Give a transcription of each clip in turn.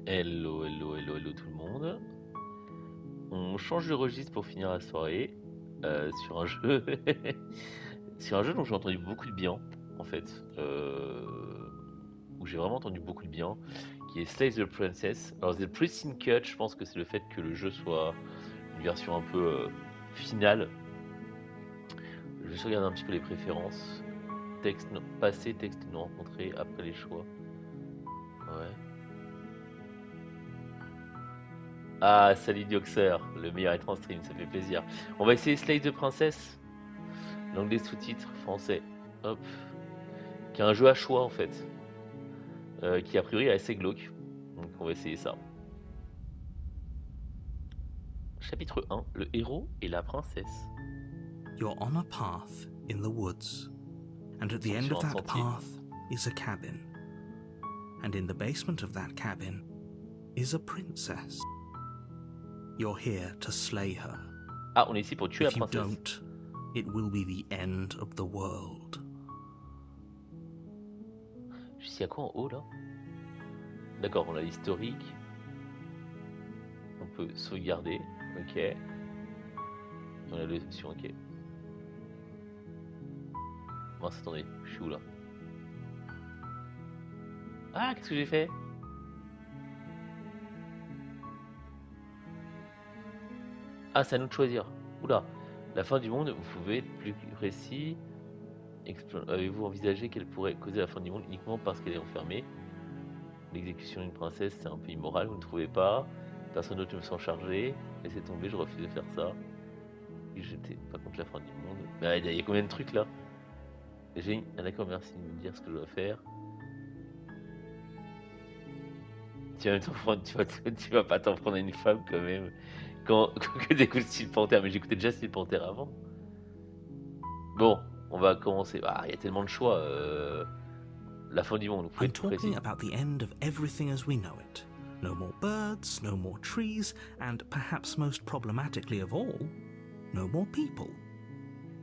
Hello, hello, hello, hello tout le monde. On change de registre pour finir la soirée sur un jeu, sur un jeu dont j'ai entendu beaucoup de bien, en fait, où j'ai vraiment entendu beaucoup de bien, qui est Slay the Princess. Alors The Pristine Cut, je pense que c'est le fait que le jeu soit une version un peu finale. Je vais juste regarder un petit peu les préférences. Texte passé, texte non rencontré, après les choix. Ouais. Ah, salut Dioxer, le meilleur être en stream, ça fait plaisir. On va essayer Slay the Princess. L'anglais sous-titres français. Hop. Qui est un jeu à choix en fait. Qui a priori est assez glauque. Donc on va essayer ça. Chapitre 1. Le héros et la princesse. You're on a path in the woods, and at the end of that path is a cabin. And in the basement of that cabin is a princess. You're here to slay her. Ah, on est ici pour tuer la If you princesse. don't, it will be the end of the world. Je suis à quoi en haut là? D'accord, on a l'historique. On peut sauvegarder. Ok. On a l'option, ok. Mince, attendez, je suis où là? Ah, qu'est-ce que j'ai fait? Ah, c'est à nous de choisir. Oula, la fin du monde, vous pouvez être plus précis. Avez-vous envisagé qu'elle pourrait causer la fin du monde uniquement parce qu'elle est enfermée? L'exécution d'une princesse, c'est un peu immoral, vous ne trouvez pas? Personne d'autre ne me sent chargé. Laissez tomber, je refuse de faire ça. Et j'étais pas contre la fin du monde. Mais il y a combien de trucs là? Ah d'accord, merci de me dire ce que je dois faire. Tu vas pas t'en prendre à une femme quand même. Quand que t'écoutes Steel Panther, mais j'écoutais déjà Steel Panther avant. Bon, on va commencer. Ah, il y a tellement de choix. La fin du monde, vous pouvez I'm être plus précis. talking about the end of everything as we know it. No more birds, no more trees, and perhaps most problematically of all, no more people.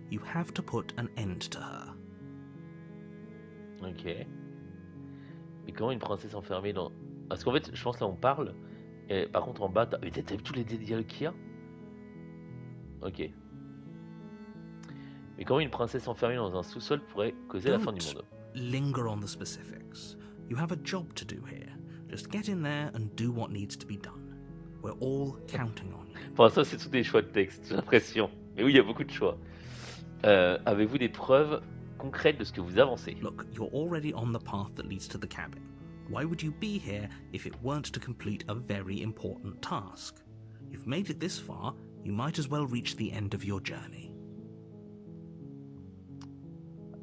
You have to put an end to her. Ok. Mais comment une princesse enfermée dans... Parce qu'en fait, je pense là on parle. Et par contre en bas, t'as vu tous les dialogues qu'il y a? Ok. Mais comment une princesse enfermée dans un sous-sol pourrait causer la fin du monde? Linger on the specifics. You have a job to do here. Just get in there and do what needs to be done. We're all counting on you. Pour l'instant, c'est tous des choix de texte, j'ai l'impression. Mais oui, il y a beaucoup de choix. Avez-vous des preuves concrètes de ce que vous avancez? Look, you're already on the path that leads to the cabin. Why would you be here if it weren't to complete a very important task? You've made it this far, you might as well reach the end of your journey.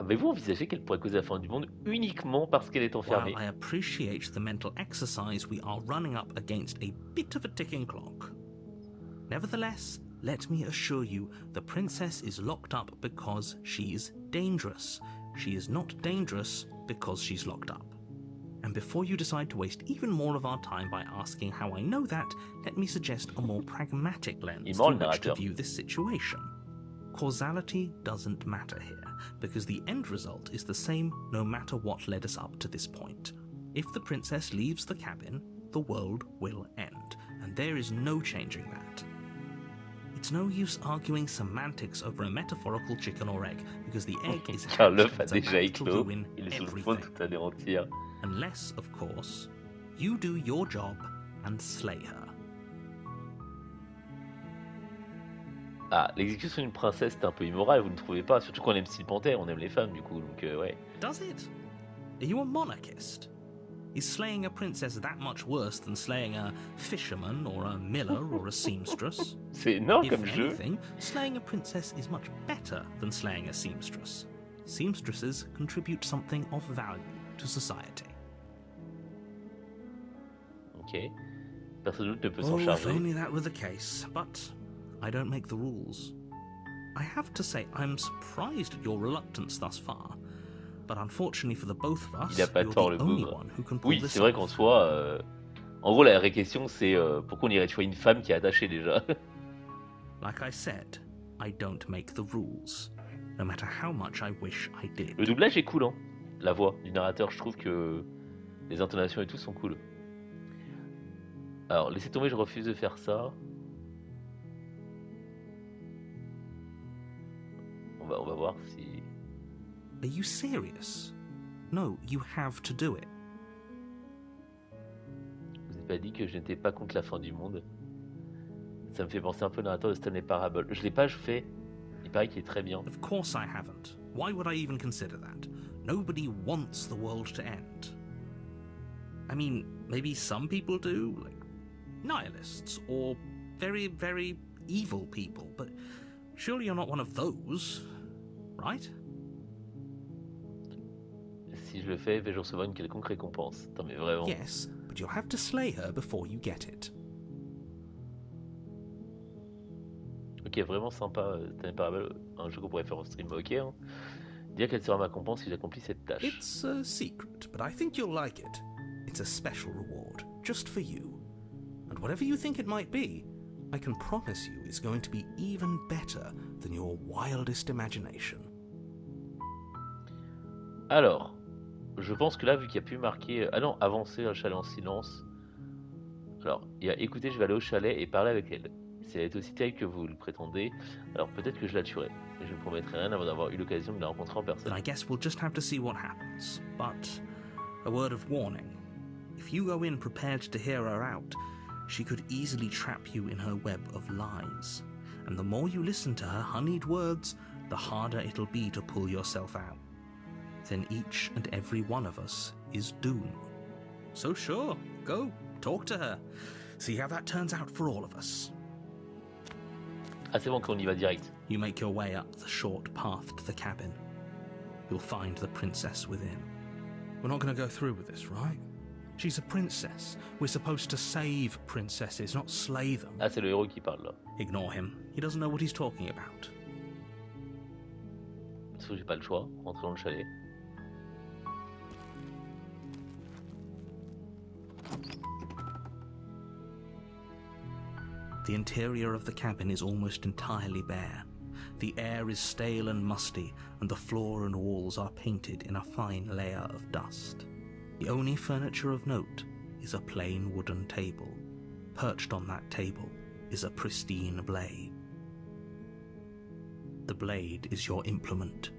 Avez-vous envisagé qu'elle pourrait causer la fin du monde uniquement parce qu'elle est enfermée? While I appreciate the mental exercise, we are running up against a bit of a ticking clock. Nevertheless, let me assure you, the princess is locked up because she's dangerous. She is not dangerous because she's locked up. And before you decide to waste even more of our time by asking how I know that, let me suggest a more pragmatic lens through which to view this situation. Causality doesn't matter here, because the end result is the same no matter what led us up to this point. If the princess leaves the cabin, the world will end, and there is no changing that. It's no use arguing semantics over a metaphorical chicken or egg, because the egg is Car l'œuf a hatched déjà and it's about to éclos, ruin il est sur le point de everything. tout anéantir. Unless, of course, you do your job and slay her. Ah, l'exécution d'une princesse, c'est un peu immoral, vous ne trouvez pas? Surtout qu'on aime Steel Panther, on aime les femmes du coup, donc ouais. Does it? Are you a monarchist? Is slaying a princess that much worse than slaying a fisherman or a miller or a seamstress? C'est énorme If comme jeu. anything, slaying a princess is much better than slaying a seamstress. Seamstresses contribute something of value to society. Ok. Personne d'autre ne peut s'en Oh, if charger. only that were the case, but I don't make the rules. I have to say, I'm surprised at your reluctance thus far, but unfortunately for the both of us, Il a pas you're tort, the le only bougre. one who can pull Oui, this c'est vrai off. qu'en soi... En gros, la vraie question, c'est pourquoi on irait tuer une femme qui est attachée déjà? Like I said, I don't make the rules, no matter how much I wish I did. Le doublage est cool, hein. La voix du narrateur, je trouve que les intonations et tout sont cool. Alors, laissez tomber, je refuse de faire ça. On va voir si... Are you serious? No, you have to do it. Vous n'avez pas dit que je n'étais pas contre la fin du monde. Ça me fait penser un peu au narrateur de Stanley Parable. Je l'ai pas fait. Il paraît qu'il est très bien. Of course I haven't. Why would I even consider that? Nobody wants the world to end. I mean, maybe some people do, like nihilists or very, very evil people, but surely you're not one of those, right? Si je le fais, vais-je recevoir une quelconque récompense? Attends, mais vraiment. Yes, but you'll have to slay her before you get it. Ok, vraiment sympa, Stanley Parable, un jeu qu'on pourrait faire en stream. Ok, hein. Dire quelle sera ma récompense si j'accomplis cette tâche. It's a secret, but I think you'll like it. It's a special reward, just for you. And whatever you think it might be, I can promise you it's going to be even better than your wildest imagination. Alors, je pense que là, vu qu'il y a pu marquer... Ah non, avancer un chalet en silence. Alors, il y a écoutez, je vais aller au chalet et parler avec elle. Si elle est aussi telle que vous le prétendez, alors peut-être que je la tuerai. Mais je ne promettrai rien avant d'avoir eu l'occasion de la rencontrer en personne. Then I guess we'll just have to see what happens. But a word of warning. If you go in prepared to hear her out, she could easily trap you in her web of lies. And the more you listen to her honeyed words, the harder it'll be to pull yourself out. Then each and every one of us is doomed. So sure, go, talk to her. See how that turns out for all of us. Ah, c'est bon qu'on y va direct. You make your way up the short path to the cabin. You'll find the princess within. We're not going to go through with this, right? She's a princess. We're supposed to save princesses, not slay them. Ah, c'est le héros qui parle là. Ignore him. He doesn't know what he's talking about. Parce que j'ai pas le choix, rentrer dans le chalet. The interior of the cabin is almost entirely bare. The air is stale and musty, and the floor and walls are painted in a fine layer of dust. The only furniture of note is a plain wooden table. Perched on that table is a pristine blade. The blade is your implement.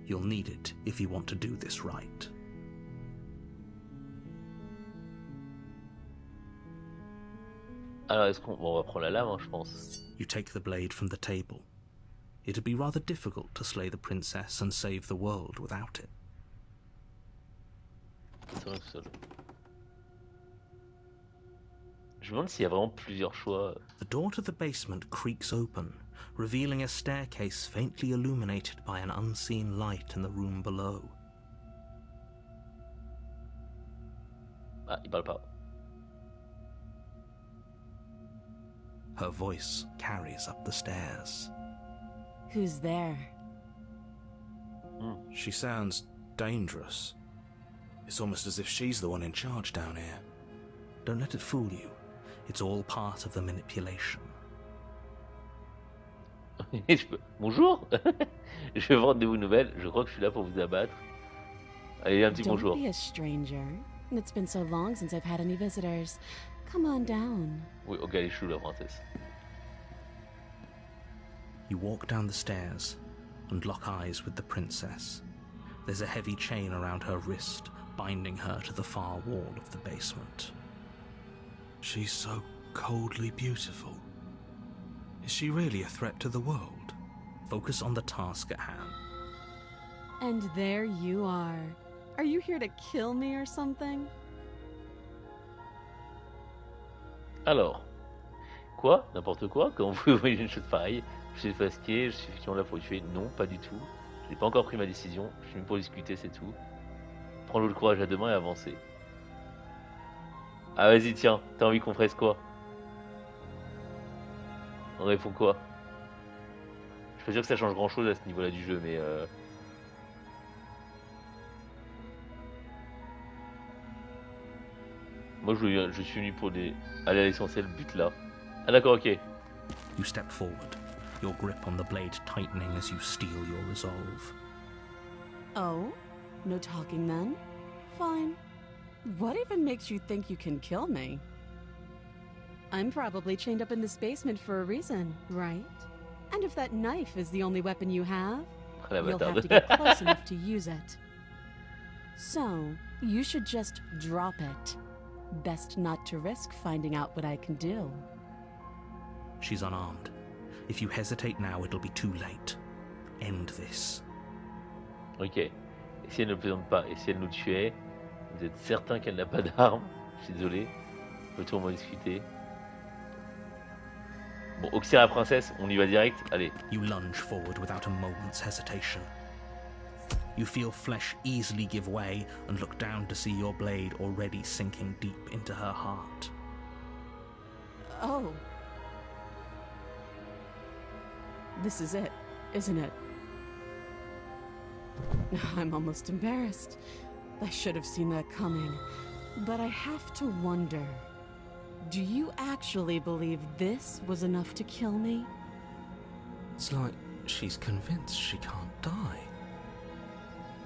You'll need it if you want to do this right. Alors, est-ce qu'on on va prendre la lame, hein, je pense. You take the blade from the table. It'd be rather difficult to slay the princess and save the world without it. C'est vrai que seul. Je me demande s'il y a vraiment plusieurs choix. The door to the basement creaks open, revealing a staircase faintly illuminated by an unseen light in the room below. Ah, il parle pas. Her voice carries up the stairs. Who's there? She sounds dangerous. It's almost as if she's the one in charge down here. Don't let it fool you. It's all part of the manipulation. Bonjour. Je vais vendre de vos nouvelles. Je crois que je suis là pour vous abattre. Allez, un petit Don't bonjour. be a stranger. It's been so long since I've had any visitors. Come on down. Oui, ok, elle est chou, la princesse. You walk down the stairs and lock eyes with the princess. There's a heavy chain around her wrist, binding her to the far wall of the basement. She's so coldly beautiful. Is she really a threat to the world? Focus on the task at hand. And there you are. Are you here to kill me or something? Alors, quoi? N'importe quoi? Quand vous voyez une chose pareille, je suis fatigué, je suis effectivement là pour le tuer. Non, pas du tout. Je n'ai pas encore pris ma décision. Je suis venu pour discuter, c'est tout. Prends-le le courage à deux mains et avancer. Ah, vas-y, tiens, t'as envie qu'on fasse quoi? On répond quoi? Je suis pas sûr que ça change grand-chose à ce niveau-là du jeu, mais moi, je suis venu pour aller à l'essentiel, but là. Ah d'accord, ok. You step forward, your grip on the blade tightening as you steel your resolve. Oh? No talking then? Fine. What even makes you think you can kill me? I'm probably chained up in this basement for a reason, right? And if that knife is the only weapon you have, La you'll have bâtarde. to get close enough to use it. So, you should just drop it. Best not to risk finding out what I can do. She's unarmed. If you hesitate now, it'll be too late. End this. Ok. Et si elle ne plaisante pas, et si elle nous tuait, vous êtes certain qu'elle n'a pas d'arme? Je suis désolé. Peut-on en discuter? Bon, auxilier à la princesse, on y va direct. Allez. You lunge forward without a moment's hesitation. You feel flesh easily give way and look down to see your blade already sinking deep into her heart. Oh. This is it, isn't it? I'm almost embarrassed. I should have seen that coming. But I have to wonder, do you actually believe this was enough to kill me? It's like she's convinced she can't die.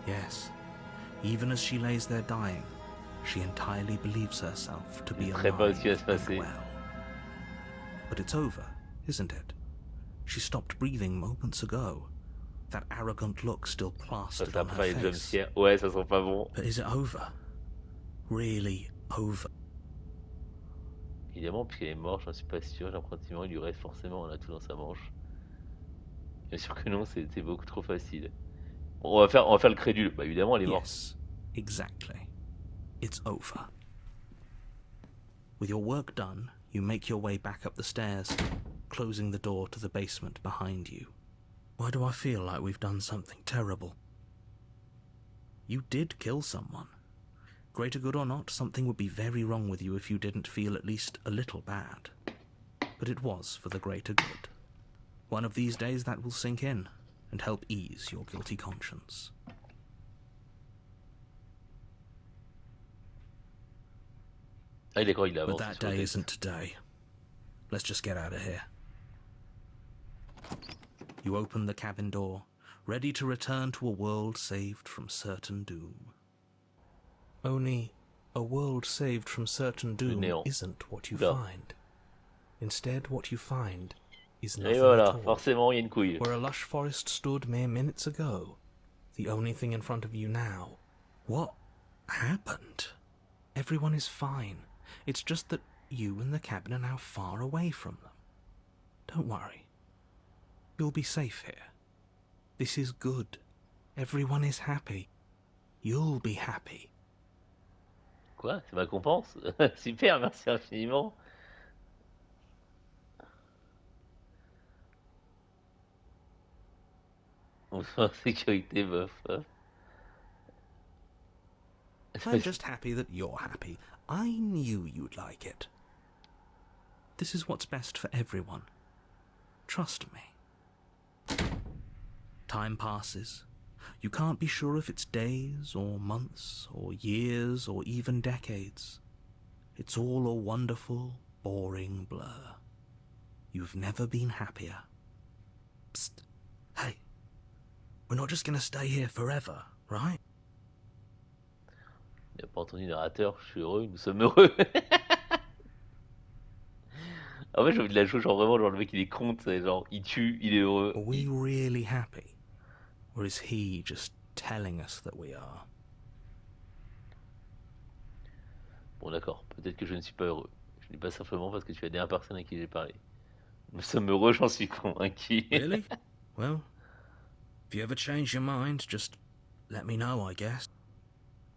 Yes, even as she lays there dying, she entirely believes herself to be Très pas alive ce qui va se and passer. well. But it's over, isn't it? She stopped breathing moments ago. That arrogant look still Ça plastered sera on her pas les face. jumpscares. Ouais, ça sera pas bon. But is it over? Really over? Évidemment, puisqu'elle est morte, j'en suis pas sûr. J'ai l'impression qu'il lui reste forcément un atout dans sa manche. Bien sûr que non, c'était beaucoup trop facile. Bon, on va faire le crédule. Bah évidemment, elle est morte. Yes, exactly. It's over. With your work done, you make your way back up the stairs, closing the door to the basement behind you. Why do I feel like we've done something terrible? You did kill someone. Greater good or not, something would be very wrong with you if you didn't feel at least a little bad. But it was for the greater good. One of these days that will sink in and help ease your guilty conscience. Ah, d'accord, il a But avancé that sur le day texte. isn't today. Let's just get out of here. You open the cabin door, ready to return to a world saved from certain doom. Only, a world saved from certain doom néant. isn't what you Là. find. Instead, what you find is Et nothing voilà, at all. forcément, il y a une couille. Where a lush forest stood mere minutes ago, the only thing in front of you now. What happened? Everyone is fine. It's just that you and the cabin are now far away from them. Don't worry. You'll be safe here. This is good. Everyone is happy. You'll be happy. Quoi? C'est ma récompense? Super, merci infiniment. On se met en sécurité, meuf. I'm just happy that you're happy. I knew you'd like it. This is what's best for everyone. Trust me. Time passes. You can't be sure if it's days or months or years or even decades. It's all a wonderful, boring blur. You've never been happier. Psst. Hey. We're not just gonna stay here forever, right? Il n'a pas entendu le narrateur, je suis heureux, nous sommes heureux. En fait, j'ai envie de la jouer, genre vraiment, genre le mec il est con, c'est genre il tue, il est heureux. Are we really happy? Or is he just telling us that we are? Bon, d'accord, peut-être que je ne suis pas heureux. Je ne dis pas simplement parce que tu es la dernière personne à qui j'ai parlé. Nous sommes heureux, j'en suis convaincu. Really? Well, if you ever change your mind, just let me know, I guess.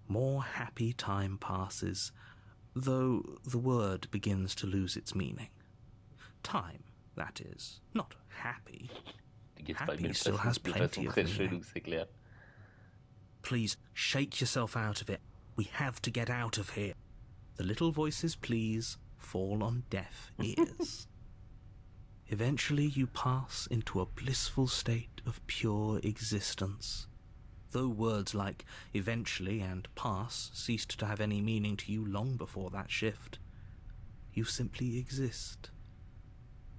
More happy time passes, though the word begins to lose its meaning. Time, that is, not happy. Happy still has plenty of meaning. C'est clair. Please, shake yourself out of it. We have to get out of here. The little voices, please, fall on deaf ears. Eventually you pass into a blissful state of pure existence. Though words like eventually and pass ceased to have any meaning to you long before that shift, you simply exist.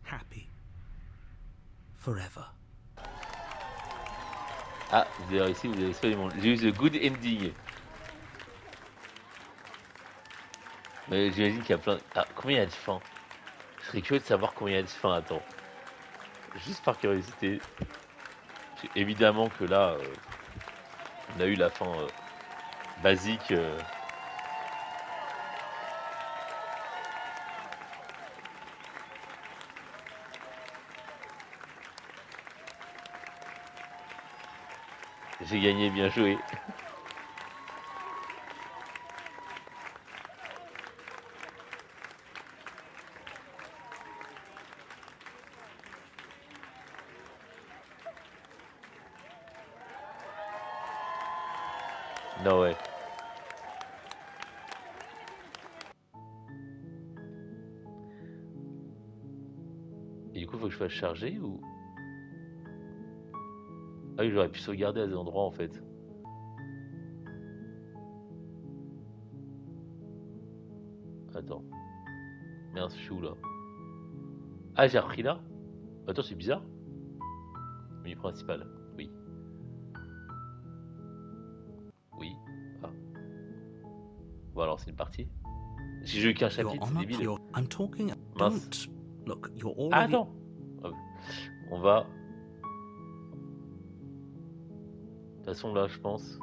Happy. Forever. Ah, vous avez réussi, vous avez sauvé mon... J'ai eu the good ending. Mais j'imagine qu'il y a plein... Ah, combien il y a de fins? Je serais curieux de savoir combien il y a de fins. Attends, juste par curiosité. Évidemment que là, on a eu la fin basique. J'ai gagné, bien joué. Non, ouais. Et du coup, faut que je fasse charger ou... Ah oui, j'aurais pu sauvegarder à des endroits en fait. Attends. Merde, je suis où là? Ah, j'ai repris là? Attends, c'est bizarre. Menu principal. Oui. Oui. Ah. Bon, alors c'est une partie. J'ai joué qu'un Your chapitre, c'est Honor, débile. I'm talking. Mince. Don't look. You're Ah, already. attends. On va. De toute façon, là, je pense.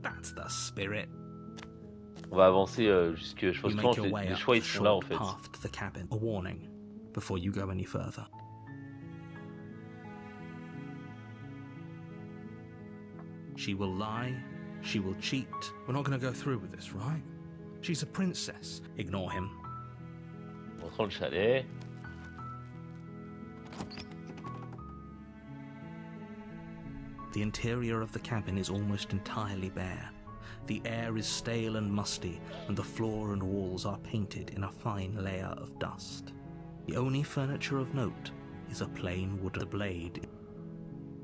That's the spirit. On va avancer jusque. Je pense You que make your way les up choix the ils sont là en short fait. path to the cabin. A warning before you go any further. She will lie. She will cheat. We're not going to go through with this, right? She's a princess. Ignore him. Montrons le chalet. The interior of the cabin is almost entirely bare. The air is stale and musty, and the floor and walls are painted in a fine layer of dust. The only furniture of note is a plain wooden blade.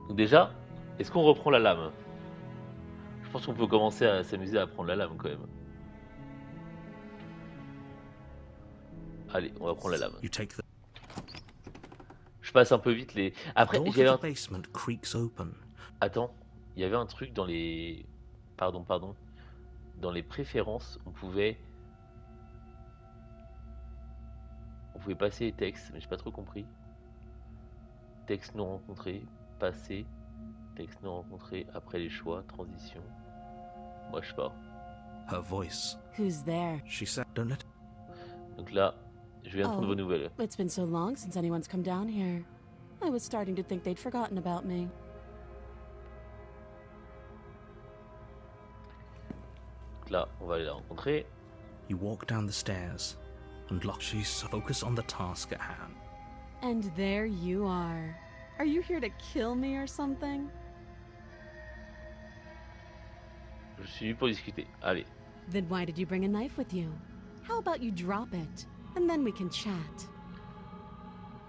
Donc déjà, est-ce qu'on reprend la lame? Je pense qu'on peut commencer à s'amuser à prendre la lame quand même. Allez, on va prendre la lame. You take the Je passe un peu vite les. Après, door j'avais to un... the basement creaks open. Attends, il y avait un truc dans les. Pardon. Dans les préférences, on pouvait passer les textes, mais j'ai pas trop compris. Texte non rencontré, passé, texte non rencontré, après les choix, transition. Moi, je sais pas. Her voice. Who's there? She said, "Don't let." Donc là, je viens de prendre vos nouvelles. It's been so long since anyone's come down here. I was starting to think they'd forgotten about me. Donc là, on va aller la rencontrer. You walk down the stairs, and lock. She's focused on the task at hand. And there you are. Are you here to kill me or something? Je suis venu pour discuter. Allez. Then why did you bring a knife with you? How about you drop it, and then we can chat?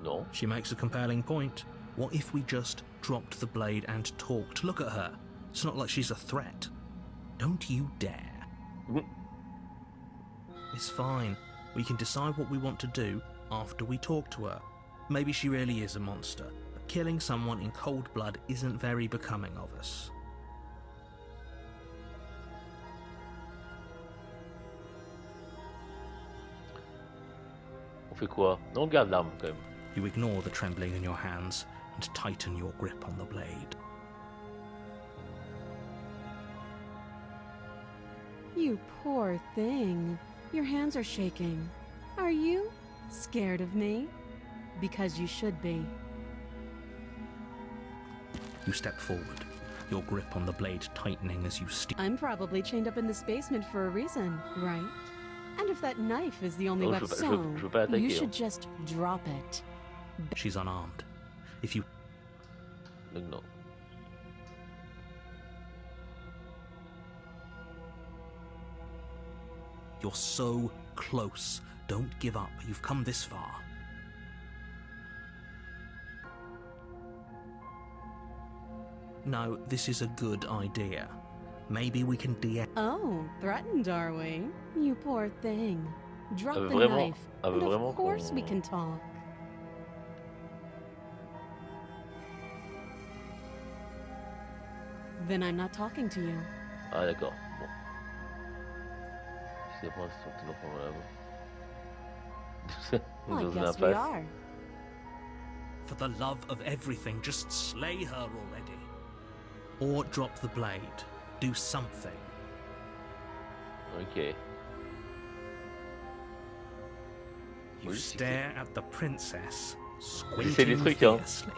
Non. She makes a compelling point. What if we just dropped the blade and talked? Look at her. It's not like she's a threat. Don't you dare. It's fine. We can decide what we want to do after we talk to her. Maybe she really is a monster, but killing someone in cold blood isn't very becoming of us. On fait quoi? Non, on garde l'arme quand même. You ignore the trembling in your hands and tighten your grip on the blade. You poor thing. Your hands are shaking. Are you scared of me? Because you should be. You step forward, your grip on the blade tightening as you steal. I'm probably chained up in this basement for a reason, right? And if that knife is the only Non, weapon, je veux pas attaquer, you hein. should just drop it. She's unarmed. If you Donc non. You're so close. Don't give up. You've come this far. No, this is a good idea. Maybe we can Oh, threatened, are we? You poor thing. Drop the Vraiment, knife, veut and vraiment of course we qu'on- can talk. Then I'm not talking to you. Ah d'accord. Bon. Je sais pas si on toujours prendre la lame. I Dans une guess we impasse. are. For the love of everything, just slay her already. Or drop the blade. Do something. Ok. You Oui, stare at the princess, J'essaie des squinting trucs, hein. fiercely.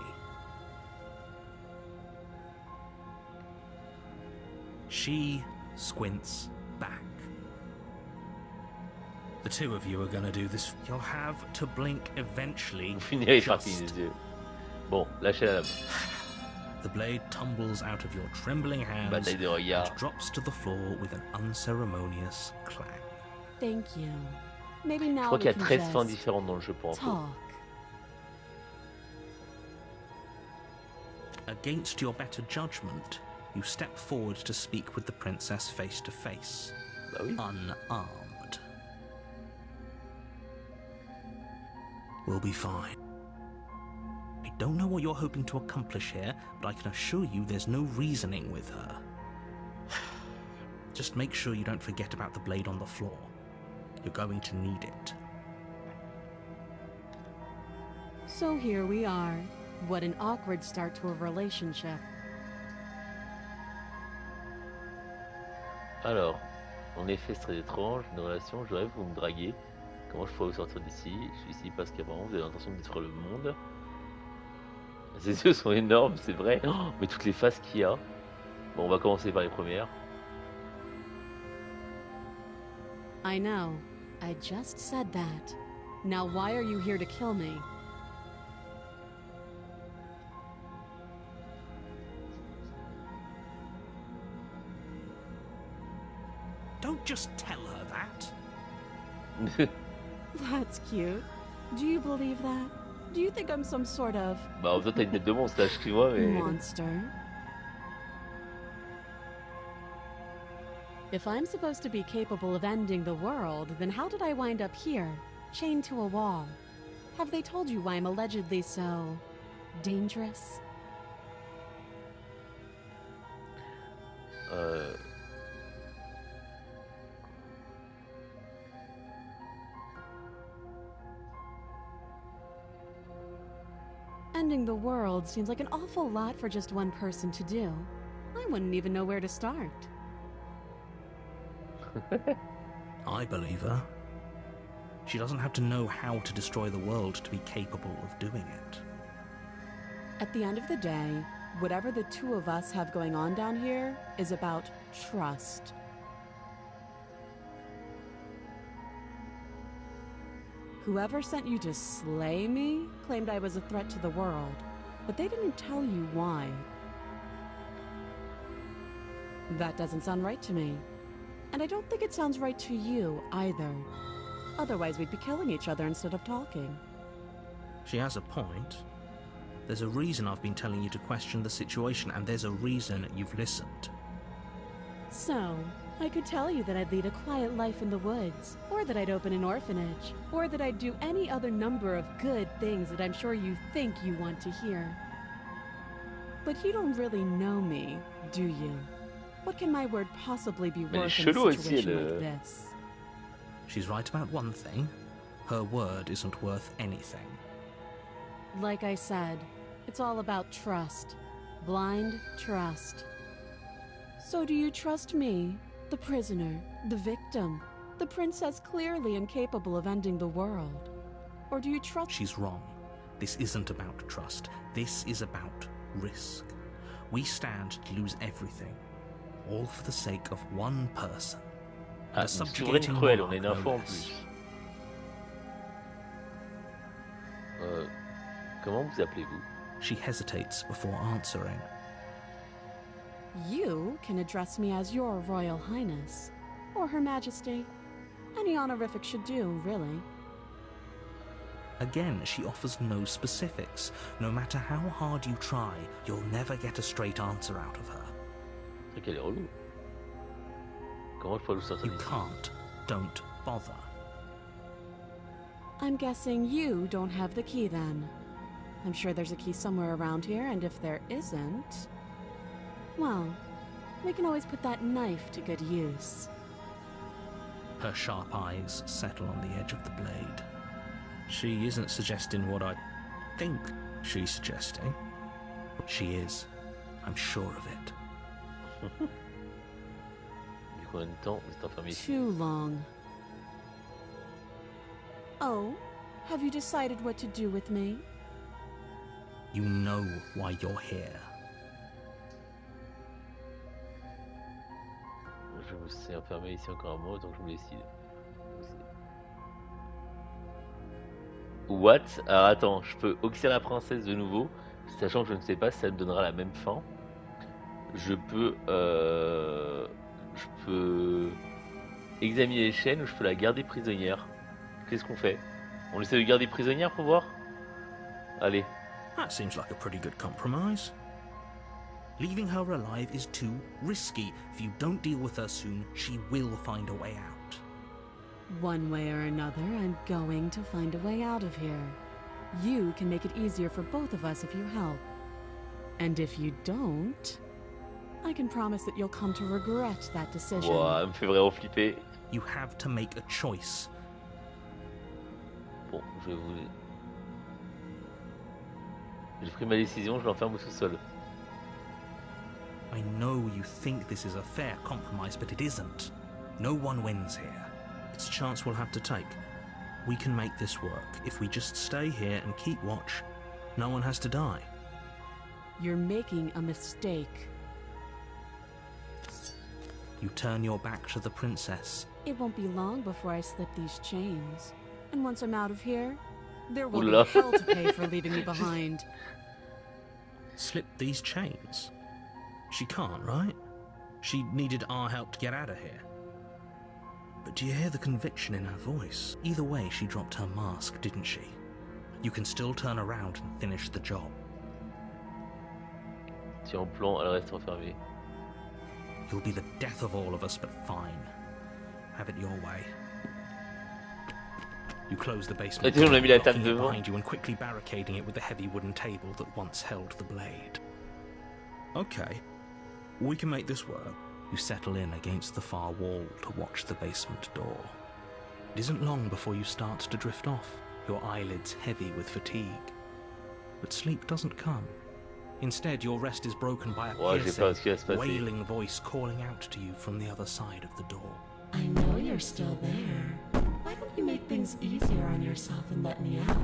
She squints back. The two of you are gonna do this. You'll have to blink eventually. Vous finirez par Just. cligner les yeux. Bon, lâchez la lame. The blade tumbles out of your trembling hands Bataille de regard. and drops to the floor with an unceremonious clang. Thank you. Maybe Je now crois we qu'il y a can 13 fins just différentes dans le jeu pour info. talk. Against your better judgment, you step forward to speak with the princess face to face, Bah oui. unarmed. We'll be fine. I don't know what you're hoping to accomplish here, but I can assure you there's no reasoning with her. Just make sure you don't forget about the blade on the floor. You're going to need it. So here we are. What an awkward start to a relationship. Alors, en effet, c'est très étrange. Une relation, je rêve, vous me draguez. Comment je pourrais vous sortir d'ici? Je suis ici parce qu'apparemment vous avez l'intention de détruire le monde. Ses yeux sont énormes, c'est vrai. Oh, mais toutes les faces qu'il y a. Bon, on va commencer par les premières. I know. I just said that. Now why are you here to kill me? Don't just tell her that. That's cute. Do you believe that? Do you think I'm some sort of Bah, en fait, t'as une tête de monstre, là, excuse-moi, mais. monster? If I'm supposed to be capable of ending the world, then how did I wind up here, chained to a wall? Have they told you why I'm allegedly so dangerous? Ending the world seems like an awful lot for just one person to do. I wouldn't even know where to start. I believe her. She doesn't have to know how to destroy the world to be capable of doing it. At the end of the day, whatever the two of us have going on down here is about trust. Whoever sent you to slay me claimed I was a threat to the world, but they didn't tell you why. That doesn't sound right to me. And I don't think it sounds right to you either. Otherwise, we'd be killing each other instead of talking. She has a point. There's a reason I've been telling you to question the situation, and there's a reason you've listened. So, I could tell you that I'd lead a quiet life in the woods, or that I'd open an orphanage, or that I'd do any other number of good things that I'm sure you think you want to hear. But you don't really know me, do you? What can my word possibly be Mais worth in chelou a aussi, situation elle, like this? She's right about one thing. Her word isn't worth anything. Like I said, it's all about trust. Blind trust. So do you trust me, the prisoner, the victim, the princess clearly incapable of ending the world? Or do you trust— She's wrong. This isn't about trust. This is about risk. We stand to lose everything, all for the sake of one person. Ah, And a une souveraine subjugating cruelle, on a monarch, une no info en less. plus. Comment vous appelez-vous? She hesitates before answering. You can address me as Your Royal Highness, or Her Majesty. Any honorific should do, really. Again, she offers no specifics. No matter how hard you try, you'll never get a straight answer out of her. C'est vrai qu'elle est relou. Comment je pourrais vous sortir You d'ici? can't. Don't bother. I'm guessing you don't have the key then. I'm sure there's a key somewhere around here, and if there isn't, well, we can always put that knife to good use. Her sharp eyes settle on the edge of the blade. She isn't suggesting what I think she's suggesting. She is. I'm sure of it. Du coup, en même temps, vous êtes enfermé ici. Too long. Oh, have you decided what to do with me? You know why you're here. Je vous sais enfermé ici encore un mois, donc je me décide. What? Alors attends, je peux oxyre la princesse de nouveau, sachant que je ne sais pas si ça me donnera la même fin. Je peux examiner les chaînes ou je peux la garder prisonnière. Qu'est-ce qu'on fait? On essaie de garder prisonnière pour voir? Allez. That seems like a pretty good compromise. Leaving her alive is too risky. If you don't deal with her soon, she will find a way out. One way or another, I'm going to find a way out of here. You can make it easier for both of us if you help. And if you don't, I can promise that you'll come to regret that decision. Wow, elle me fait vraiment flipper. You have to make a choice. Bon, j'ai pris ma décision, je l'enferme au sous-sol. I know you think this is a fair compromise, but it isn't. No one wins here. It's a chance we'll have to take. We can make this work. If we just stay here and keep watch, no one has to die. You're making a mistake. You turn your back to the princess. It won't be long before I slip these chains. And once I'm out of here, there will Oula. be hell to pay for leaving me behind. Slip these chains? She can't, right? She needed our help to get out of here. But do you hear the conviction in her voice? Either way, she dropped her mask, didn't she? You can still turn around and finish the job. Si en plan, elle reste enfermée. You'll be the death of all of us, but fine. Have it your way. You close the basement On a mis la door, table locking it devant. behind you and quickly barricading it with the heavy wooden table that once held the blade. Okay, we can make this work. You settle in against the far wall to watch the basement door. It isn't long before you start to drift off, your eyelids heavy with fatigue. But sleep doesn't come. Instead, your rest is broken by a Ouais, j'ai peur de ce qui va se piercing, passer. wailing voice calling out to you from the other side of the door. I know you're still there. Why don't you make things easier on yourself and let me out?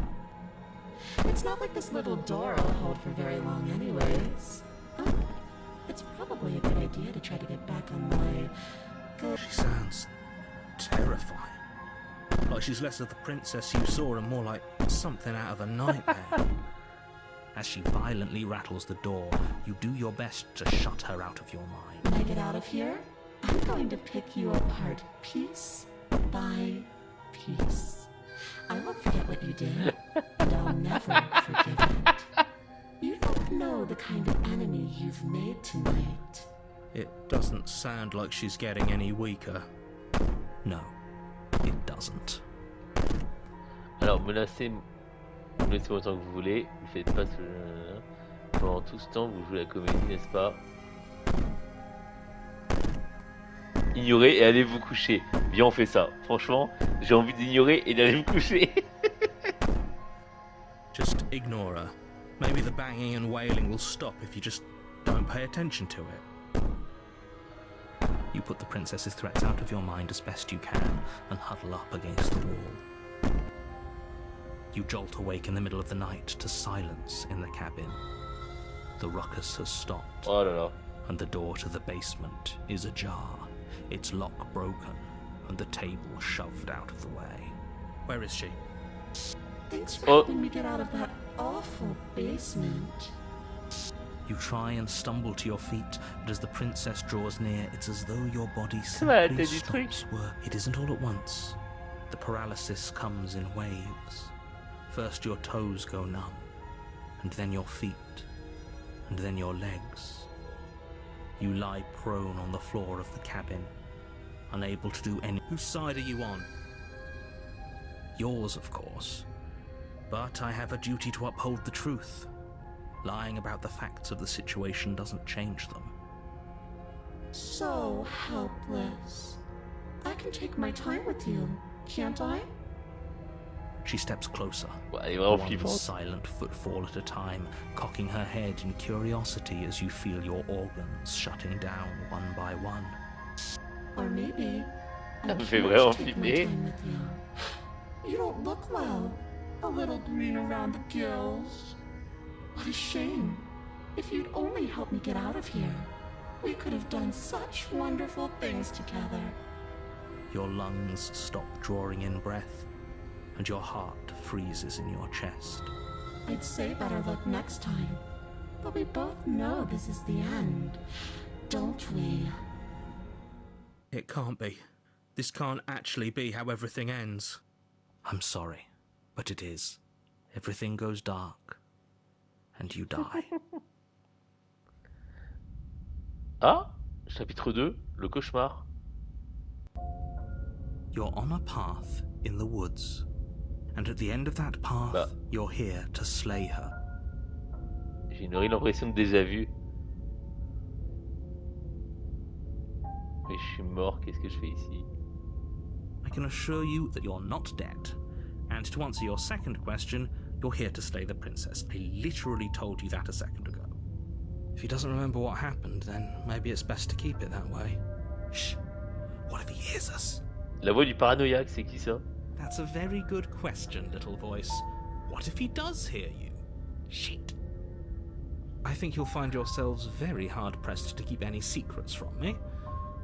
It's not like this little door will hold for very long anyways. Oh, it's probably a good idea to try to get back on my good... She sounds terrifying. Like she's less of the princess you saw and more like something out of a nightmare. As she violently rattles the door, you do your best to shut her out of your mind. When I get out of here, I'm going to pick you apart piece by piece. I won't forget what you did, and I'll never forgive it. You don't know the kind of enemy you've made tonight. It doesn't sound like she's getting any weaker. No, it doesn't. Alors, menacez-moi autant que vous voulez. Ne faites pas ce... Pendant tout ce temps, vous jouez la comédie, n'est-ce pas? Ignorez et allez vous coucher. Bien, on fait ça. Franchement, j'ai envie d'ignorer et d'aller me coucher. Just ignore her. Maybe the banging and wailing will stop if you just don't pay attention to it. You put the princess's threats out of your mind as best you can and huddle up against the wall. You jolt awake in the middle of the night to silence in the cabin. The ruckus has stopped, Oh là là. and the door to the basement is ajar, its lock broken, and the table shoved out of the way. Where is she? Thanks for Oh. helping me get out of that awful basement. You try and stumble to your feet, but as the princess draws near, it's as though your body m'a simply été du truc. stops work. It isn't all at once. The paralysis comes in waves. First your toes go numb, and then your feet, and then your legs. You lie prone on the floor of the cabin, unable to do any... Whose side are you on? Yours, of course. But I have a duty to uphold the truth. Lying about the facts of the situation doesn't change them. So helpless. I can take my time with you, can't I? She steps closer, Ouais, elle est vraiment one flippante. silent footfall at a time, cocking her head in curiosity as you feel your organs shutting down one by one. Or maybe I Elle me fait can't vraiment take my flipper. time with you. You don't look well. A little green around the gills. What a shame. If you'd only helped me get out of here, we could have done such wonderful things together. Your lungs stop drawing in breath, and your heart freezes in your chest. I'd say better luck next time, but we both know this is the end, don't we? It can't be. This can't actually be how everything ends. I'm sorry, but it is. Everything goes dark, and you die. Ah, chapitre 2, le cauchemar. You're on a path in the woods, and at the end of that path, Bah. you're here to slay her. J'ai une horrible impression de déjà vu. Mais je suis mort, qu'est-ce que je fais ici? I can assure you that you're not dead. And to answer your second question, you're here to slay the princess. I literally told you that a second ago. If he doesn't remember what happened, then maybe it's best to keep it that way. Shh. What if he hears us? La voix du paranoïaque, c'est qui ça? That's a very good question, little voice. What if he does hear you? Shit. I think you'll find yourselves very hard-pressed to keep any secrets from me.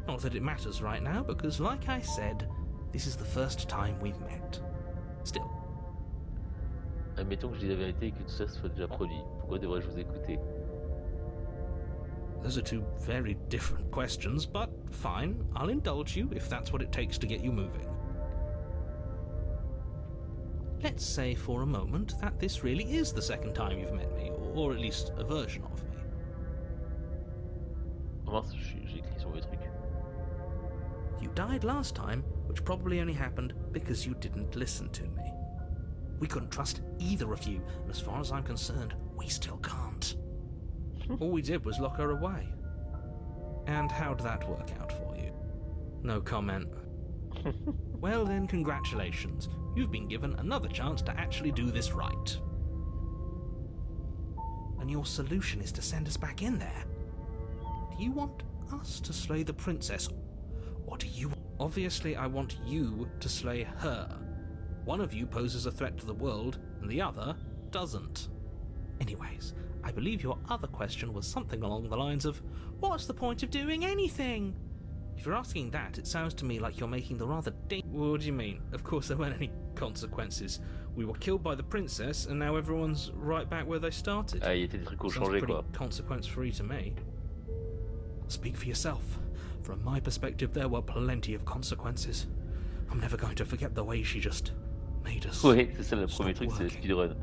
Not that it matters right now, because like I said, this is the first time we've met. Still, Admettons que je dis la vérité et que tout ça soit déjà produit. Pourquoi devrais-je vous écouter? those are two very different questions, but fine, I'll indulge you if that's what it takes to get you moving. Let's say for a moment that this really is the second time you've met me, or at least a version of me. Oh mince, j'ai écrit sur le truc. You died last time, which probably only happened because you didn't listen to me. We couldn't trust either of you, and as far as I'm concerned, we still can't. All we did was lock her away. And how'd that work out for you? No comment. Well then, congratulations. You've been given another chance to actually do this right. And your solution is to send us back in there. Do you want us to slay the princess? Or do you... Obviously, I want you to slay her. One of you poses a threat to the world, and the other doesn't. Anyways, I believe your other question was something along the lines of, what's the point of doing anything? If you're asking that, it sounds to me like you're making the rather What do you mean? Of course there weren't any consequences. We were killed by the princess, and now everyone's right back where they started. Ah, il y a des trucs qui ont Sounds changé, pretty quoi. consequence-free to me. Speak for yourself. From my perspective, there were plenty of consequences. I'm never going to forget the way she just made us. Ouais, c'est ça le stop premier truc, c'est le working. speedrun.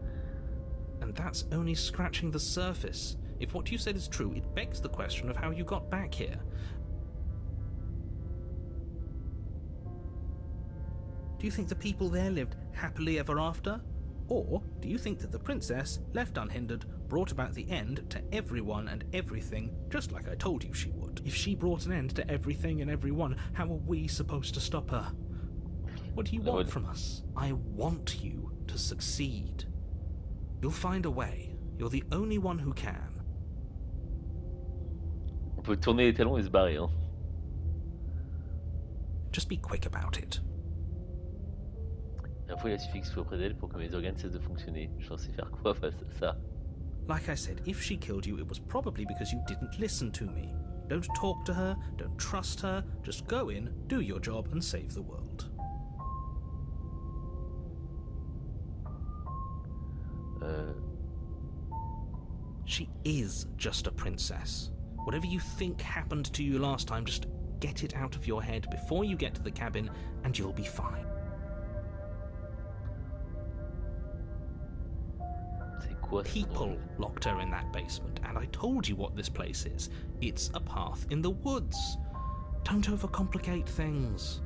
And that's only scratching the surface. If what you said is true, it begs the question of how you got back here. Do you think the people there lived happily ever after? Or do you think that the princess, left unhindered, brought about the end to everyone and everything, just like I told you she would? If she brought an end to everything and everyone, how are we supposed to stop her? What do you want from us? I want you to succeed. You'll find a way. You're the only one who can. On peut tourner les talons et se barrer, hein. Just be quick about it. La fois, il a suffi que je sois auprès d'elle pour que mes organes cessent de fonctionner. Je pensais faire quoi face à ça? Like I said, if she killed you, it was probably because you didn't listen to me. Don't talk to her, don't trust her, just go in, do your job, and save the world. She is just a princess. Whatever you think happened to you last time, just get it out of your head before you get to the cabin, and you'll be fine. C'est quoi ce People drôle? locked her in that basement, and I told you what this place is. It's a path in the woods. Don't overcomplicate things.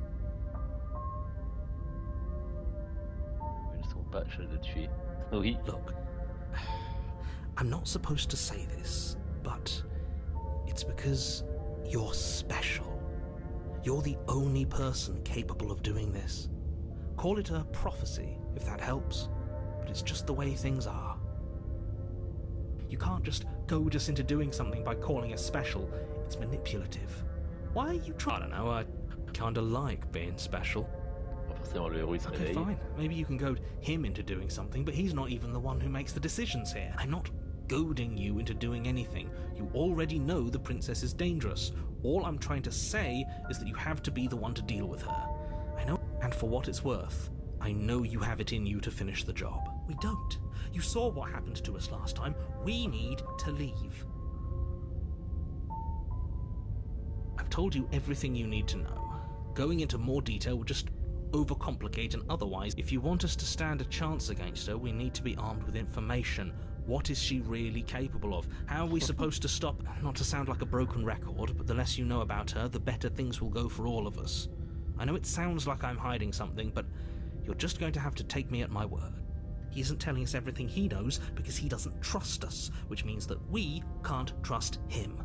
Elles sont pas chères de tuer. Oui. Look, I'm not supposed to say this, but it's because you're special. You're the only person capable of doing this. Call it a prophecy, if that helps, but it's just the way things are. You can't just goad us into doing something by calling us special. It's manipulative. Why are you trying? I don't know, I kinda like being special. Forcément, le héros il se Okay, réveille. fine. Maybe you can goad him into doing something, but he's not even the one who makes the decisions here. I'm not goading you into doing anything. You already know the princess is dangerous. All I'm trying to say is that you have to be the one to deal with her. I know, and for what it's worth, I know you have it in you to finish the job. We don't. You saw what happened to us last time. We need to leave. I've told you everything you need to know. Going into more detail would just overcomplicate, and otherwise, if you want us to stand a chance against her, we need to be armed with information. What is she really capable of? How are we supposed to stop? Not to sound like a broken record, but the less you know about her, the better things will go for all of us. I know it sounds like I'm hiding something, but you're just going to have to take me at my word. He isn't telling us everything he knows because he doesn't trust us, which means that we can't trust him.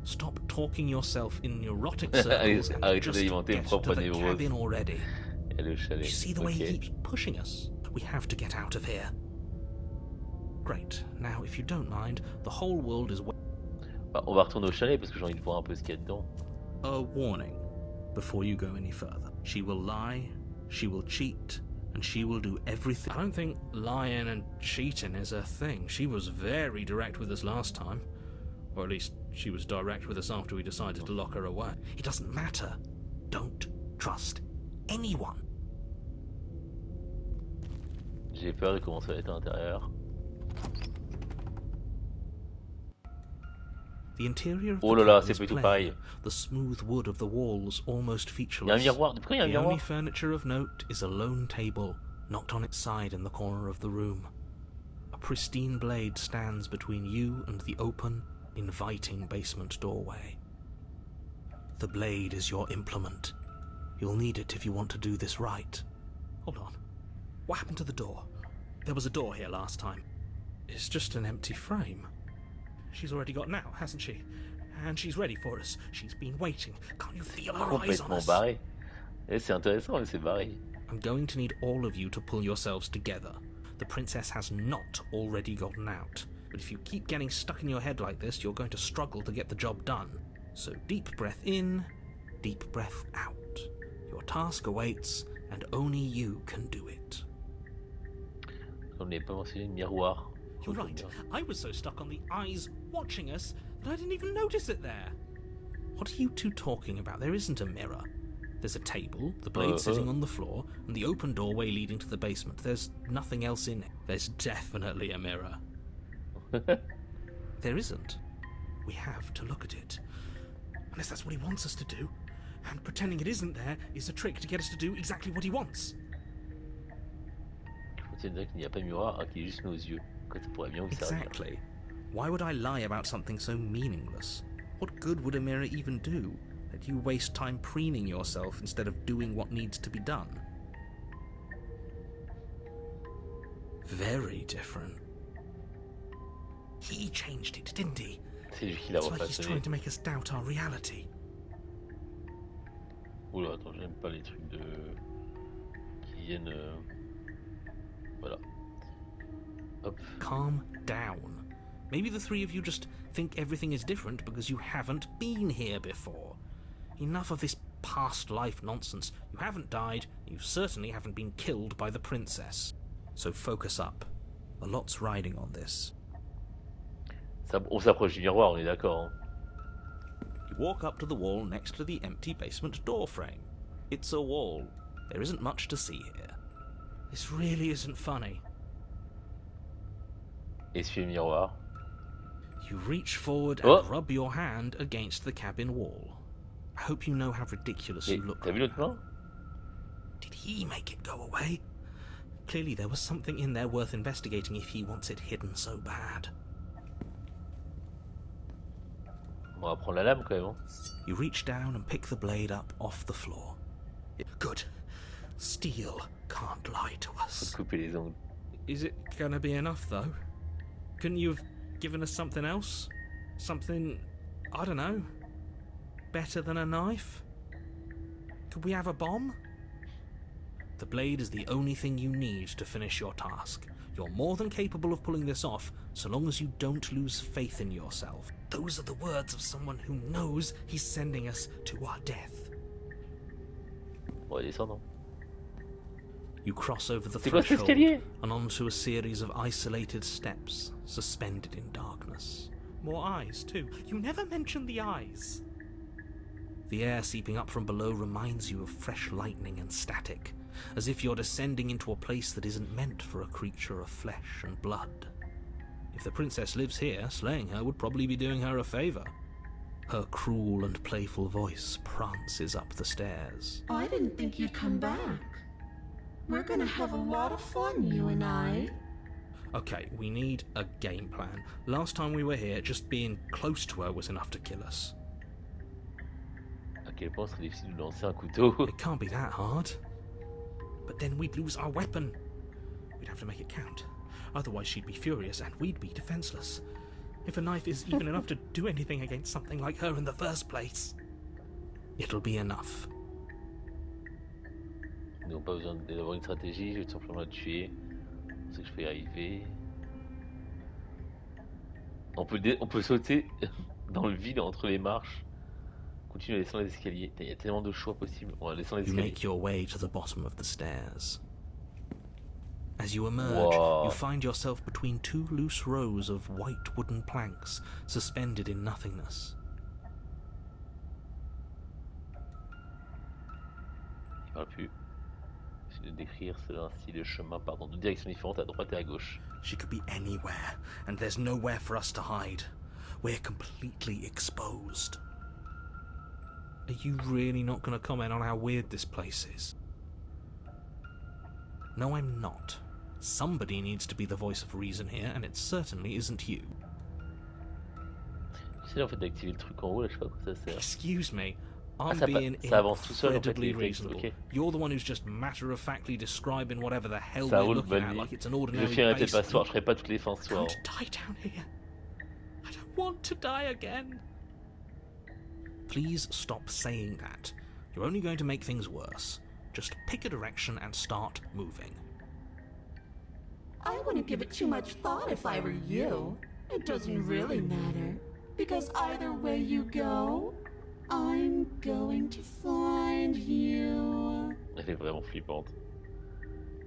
Stop talking yourself in neurotic circles and Arrêtez just d'alimenter get vos to propres the névroses. cabin already. Et le chalet. You see the way he Ok. keeps pushing us? We have to get out of here. Great. Now, if you don't mind, the whole world is... Bah, on va retourner au chalet parce que j'ai envie de voir un peu ce qu'il y a dedans. A warning before you go any further. She will lie, she will cheat, and she will do everything. I don't think lying and cheating is a thing. She was very direct with us last time. Or at least she was direct with us after we decided to lock her away. It doesn't matter. Don't trust anyone. J'ai peur de comment ça va être à l'intérieur. The interior of Oh the là là, cabin c'est is pas du tout plain. pareil. The smooth wood of the walls almost Il y a un featureless. miroir. Pourquoi il y a un The only miroir? furniture of note is a lone table, knocked on its side in the corner of the room. A pristine blade stands between you and the open, inviting basement doorway. The blade is your implement. You'll need it if you want to do this right. Hold on. What happened to the door? There was a door here last time. It's just an empty frame. She's already got an out, hasn't she? And she's ready for us. She's been waiting. Can't you feel her eyes on Complètement us? barré. Et c'est intéressant, mais c'est barré. I'm going to need all of you to pull yourselves together. The princess has not already gotten out. But if you keep getting stuck in your head like this, you're going to struggle to get the job done. So deep breath in, deep breath out. Your task awaits, and only you can do it. On n'est pas mentionné le miroir. You're right. I was so stuck on the eyes watching us that I didn't even notice it there. What are you two talking about? There isn't a mirror. There's a table, the blade sitting on the floor, and the open doorway leading to the basement. There's nothing else in it. There's definitely a mirror. There isn't. We have to look at it. Unless that's what he wants us to do. And pretending it isn't there is a trick to get us to do exactly what he wants. Je dire qu'il n'y a pas de miroir, qu'il y a juste nos yeux. Que ça pourrait bien vous servir. Exactly. Why would I lie about something so meaningless? What good would a mirror even do? That you waste time preening yourself instead of doing what needs to be done? Very different. He changed it, didn't he? C'est lui qui l'a It's like he's refaçonné. trying to make us doubt our reality. Oula, attends, j'aime pas les trucs de... qui viennent... Voilà. Hop. Calm down. Maybe the three of you just think everything is different because you haven't been here before. Enough of this past life nonsense. You haven't died, you certainly haven't been killed by the princess. So focus up. A lot's riding on this. On s'approche du miroir, on est d'accord. Hein. You walk up to the wall next to the empty basement door frame. It's a wall. There isn't much to see here. This really isn't funny. Essuie le miroir. You reach forward and rub your hand against the cabin wall. I hope you know how ridiculous you look. T'as vu l'autre main? Did he make it go away? Clearly there was something in there worth investigating if he wants it hidden so bad. On va prendre la lame quand même. Hein. You reach down and pick the blade up off the floor. Good. Steel can't lie to Faut us. te couper les ongles. Is it gonna be enough, though? Couldn't you have given us something else? Something, I don't know, better than a knife? Could we have a bomb? The blade is the only thing you need to finish your task. You're more than capable of pulling this off, so long as you don't lose faith in yourself. Those are the words of someone who knows he's sending us to our death. On va descendre. You cross over the C'est quoi cet threshold escalier? and onto a series of isolated steps, suspended in darkness. More eyes, too. You never mention the eyes. The air seeping up from below reminds you of fresh lightning and static, as if you're descending into a place that isn't meant for a creature of flesh and blood. If the princess lives here, slaying her would probably be doing her a favour. Her cruel and playful voice prances up the stairs. I didn't think you'd come back. We're gonna have a lot of fun, you and I. Okay, we need a game plan. Last time we were here, just being close to her was enough to kill us. À quel point serait difficile de lancer un couteau? It can't be that hard. But then we'd lose our weapon. We'd have to make it count. Otherwise she'd be furious and we'd be defenseless. If a knife is even enough to do anything against something like her in the first place, it'll be enough. Nous n'avons pas besoin d'avoir une stratégie, je vais tout simplement la tuer. Je sais que je peux y arriver. On peut sauter dans le vide entre les marches. Continuer à descendre les escaliers. Il y a tellement de choix possibles. On va descendre les You escaliers. make your way to the bottom of the stairs. As you emerge, Wow. you find yourself between two loose rows of white wooden planks suspended in nothingness. Il parle plus. J'essaie de décrire cela ainsi. Le chemin part dans deux directions différentes, à droite et à gauche. She could be anywhere, and there's nowhere for us to hide. We're completely exposed. Are you really not going to comment on how weird this place is? No, I'm not. Somebody needs to be the voice of reason here, and it certainly isn't you. J'essaie en fait d'activer le truc en haut, là, je sais pas à quoi ça sert. Excuse me, I'm ça being avance tout seul, en fait, incredibly les textes, reasonable. ok. You're the one who's just matter-of-factly describing whatever the hell Ça we're roule, looking bonne at nuit. like it's an Je ordinary finirai peut-être pas ce basement. soir, je ferai pas toutes les fins ce I'm soir. going to die down here. I don't want to die again. Please stop saying that. You're only going to make things worse. Just pick a direction and start moving. I wouldn't give it too much thought if I were you. It doesn't really matter. Because either way you go, I'm going to find you. Elle est vraiment flippante.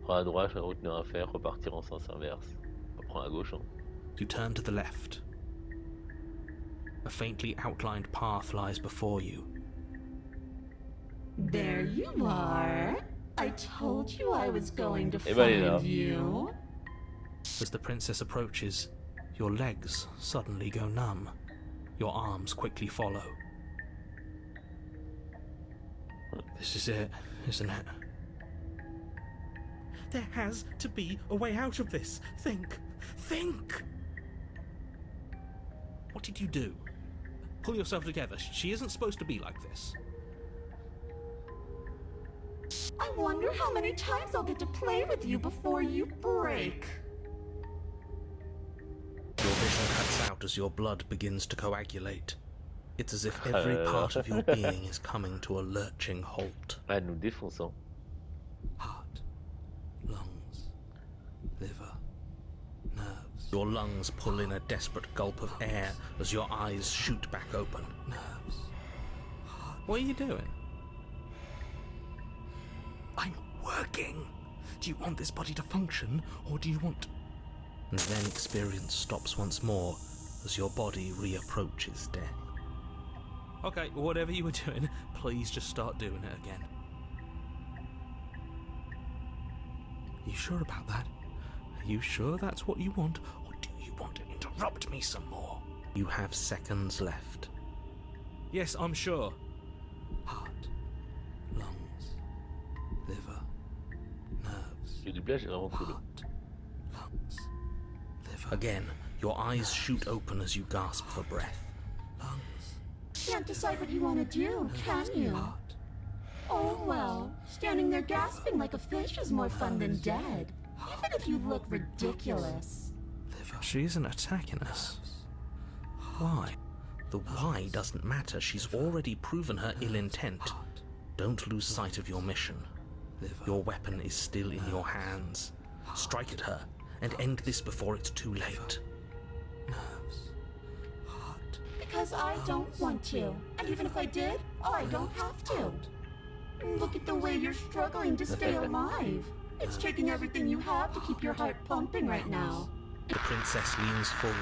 Prends à droite, la route n'a rien à faire, repartir en sens inverse. On prend à gauche. Hein. You turn to the left. A faintly outlined path lies before you. There you are. I told you I was going to Eh ben, elle est là. find you. As the princess approaches, your legs suddenly go numb. Your arms quickly follow. This is it, isn't it? There has to be a way out of this. Think! Think! What did you do? Pull yourself together. She isn't supposed to be like this. I wonder how many times I'll get to play with you before you break. Your vision cuts out as your blood begins to coagulate. It's as if every part of your being is coming to a lurching halt. Elle nous défonce. Hein. Heart, lungs, liver, nerves. Your lungs pull in a desperate gulp of air as your eyes shoot back open. Nerves. What are you doing? I'm working. Do you want this body to function, or do you want... And then experience stops once more as your body reapproaches death. Okay, whatever you were doing, please just start doing it again. You sure about that? Are you sure that's what you want, or do you want to interrupt me some more? You have seconds left. Yes, I'm sure. Heart, lungs, liver, nerves. Le doublage est vraiment cool. Heart, lungs, liver. Again, your eyes shoot open as you gasp for breath. Lungs, Can't decide what you want to do, can you? heart. Oh well, standing there gasping like a fish is more fun than dead. Even if you look ridiculous. She isn't attacking us. Why? The why doesn't matter. She's already proven her ill intent. Don't lose sight of your mission. Your weapon is still in your hands. Strike at her and end this before it's too late. Nerves. Heart. Because I don't want to. And even if I did, I don't have to. Look at the way you're struggling to stay alive. It's taking everything you have to keep your heart pumping right now. The princess leans forward,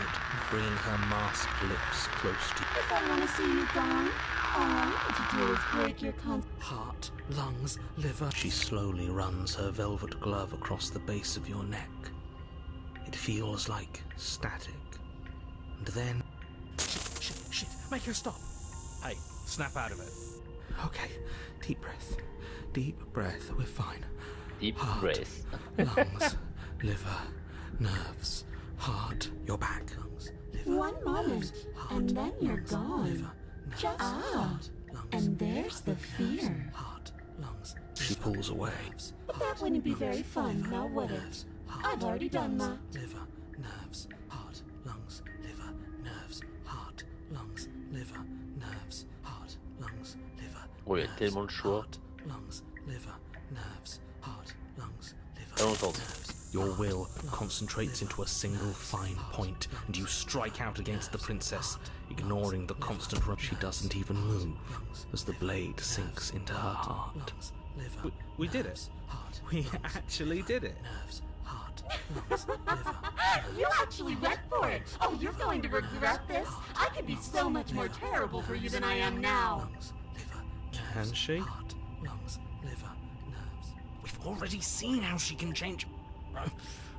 bringing her masked lips close to you. If I want to see you gone, all I need to do is break your heart, lungs, liver. She slowly runs her velvet glove across the base of your neck. It feels like static. And then... Shit, make her stop. Hey, snap out of it. Okay, deep breath, we're fine. Deep heart, breath. lungs, liver, nerves, heart, your back, lungs, liver, one moment, nerves, heart, and then you're lungs, gone. Liver, nerves, Just heart, lungs, and there's the nerves, fear. Heart, lungs, she pulls away. But that wouldn't be very fun, now would it? I've already done that. Liver, nerves, heart, lungs, liver, nerves, heart, lungs, liver, nerves, heart, lungs, liver. Oh, il y a tellement de choix. Heart, lungs, liver, nerves, heart, lungs, liver, Allons-y. nerves. Your will concentrates into a single fine point, and you strike out against the princess, ignoring the constant rub. She doesn't even move as the blade sinks into her heart. We did it. We actually did it. You actually went for it. Oh, you're going to regret this. I could be so much more terrible for you than I am now. Can she? We've already seen how she can change.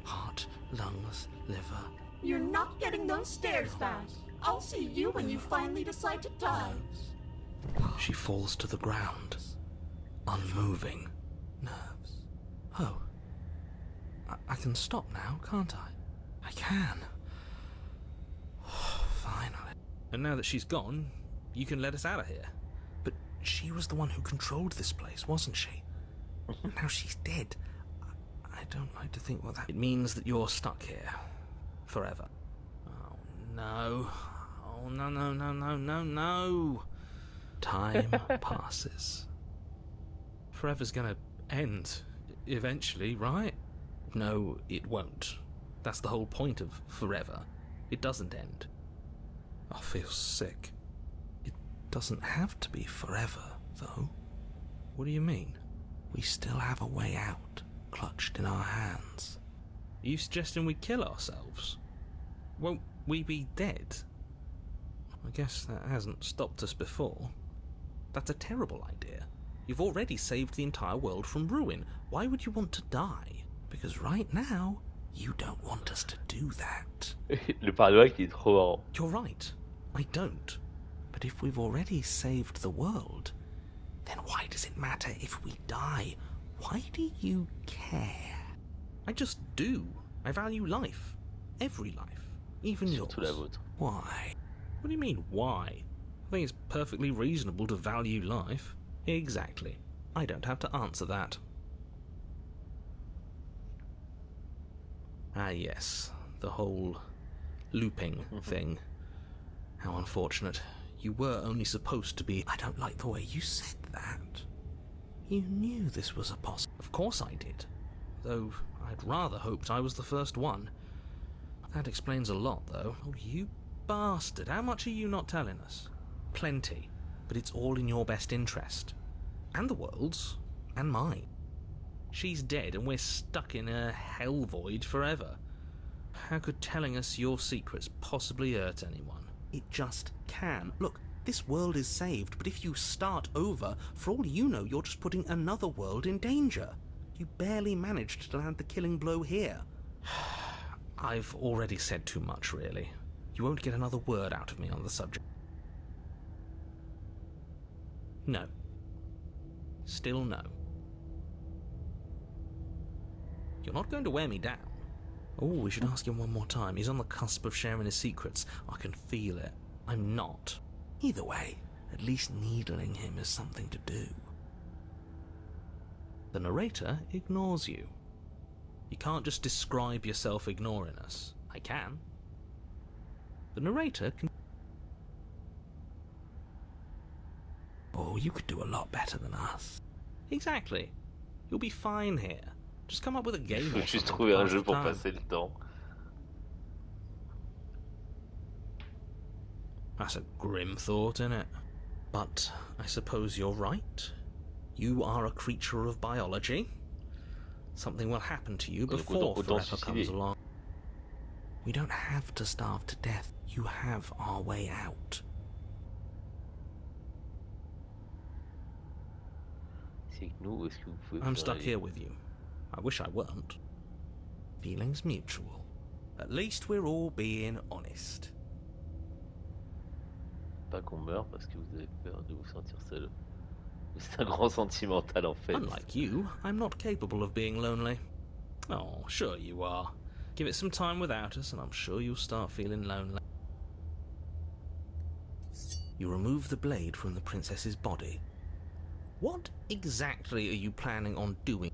Heart, lungs, liver. You're not getting those stairs back. I'll see you when you finally decide to die. She falls to the ground, unmoving. Nerves. Oh. I can stop now, can't I? I can. Finally. And now that she's gone, you can let us out of here. But she was the one who controlled this place, wasn't she? Now she's dead. I don't like to think what that... It means that you're stuck here. Forever. Oh, no. Oh, no. Time passes. Forever's gonna end. Eventually, right? No, it won't. That's the whole point of forever. It doesn't end. I feel sick. It doesn't have to be forever, though. What do you mean? We still have a way out, clutched in our hands. Are you suggesting we kill ourselves? Won't we be dead? I guess that hasn't stopped us before. That's a terrible idea. You've already saved the entire world from ruin. Why would you want to die? Because right now, you don't want us to do that. Le paradoxe il est trop marrant. You're right. I don't. But if we've already saved the world, then why does it matter if we die? Why do you care? I just do. I value life. Every life. Even yours. Surtout la vôtre. Why? What do you mean, why? I think it's perfectly reasonable to value life. Exactly. I don't have to answer that. Ah, yes. The whole looping thing. How unfortunate. You were only supposed to be... I don't like the way you said that. You knew this was a possibility. Of course I did. Though I'd rather hoped I was the first one. That explains a lot, though. Oh, you bastard. How much are you not telling us? Plenty. But it's all in your best interest. And the world's. And mine. She's dead and we're stuck in a hell void forever. How could telling us your secrets possibly hurt anyone? It just can. Look, this world is saved, but if you start over, for all you know, you're just putting another world in danger. You barely managed to land the killing blow here. I've already said too much, really. You won't get another word out of me on the subject. No. Still no. You're not going to wear me down. Oh, we should ask him one more time. He's on the cusp of sharing his secrets. I can feel it. I'm not. Either way, at least needling him is something to do. The narrator ignores you. You can't just describe yourself ignoring us. I can. The narrator can... Oh, you could do a lot better than us. Exactly. You'll be fine here. Just come up with a game Il faut or juste something trouver to un pass jeu the pour time. passer le temps. That's a grim thought, innit? But I suppose you're right. You are a creature of biology. Something will happen to you Donc before autant forever suicider. comes along. We don't have to starve to death. You have our way out. C'est avec nous, ou est-ce que vous pouvez I'm faire stuck aller? here with you. I wish I weren't. Feelings mutual. At least we're all being honest. Pas qu'on meurt parce que vous avez peur de vous sentir seul. C'est un grand sentimental en fait. Unlike you, I'm not capable of being lonely. Oh, sure you are. Give it some time without us, and I'm sure you'll start feeling lonely. You remove the blade from the princess's body. What exactly are you planning on doing?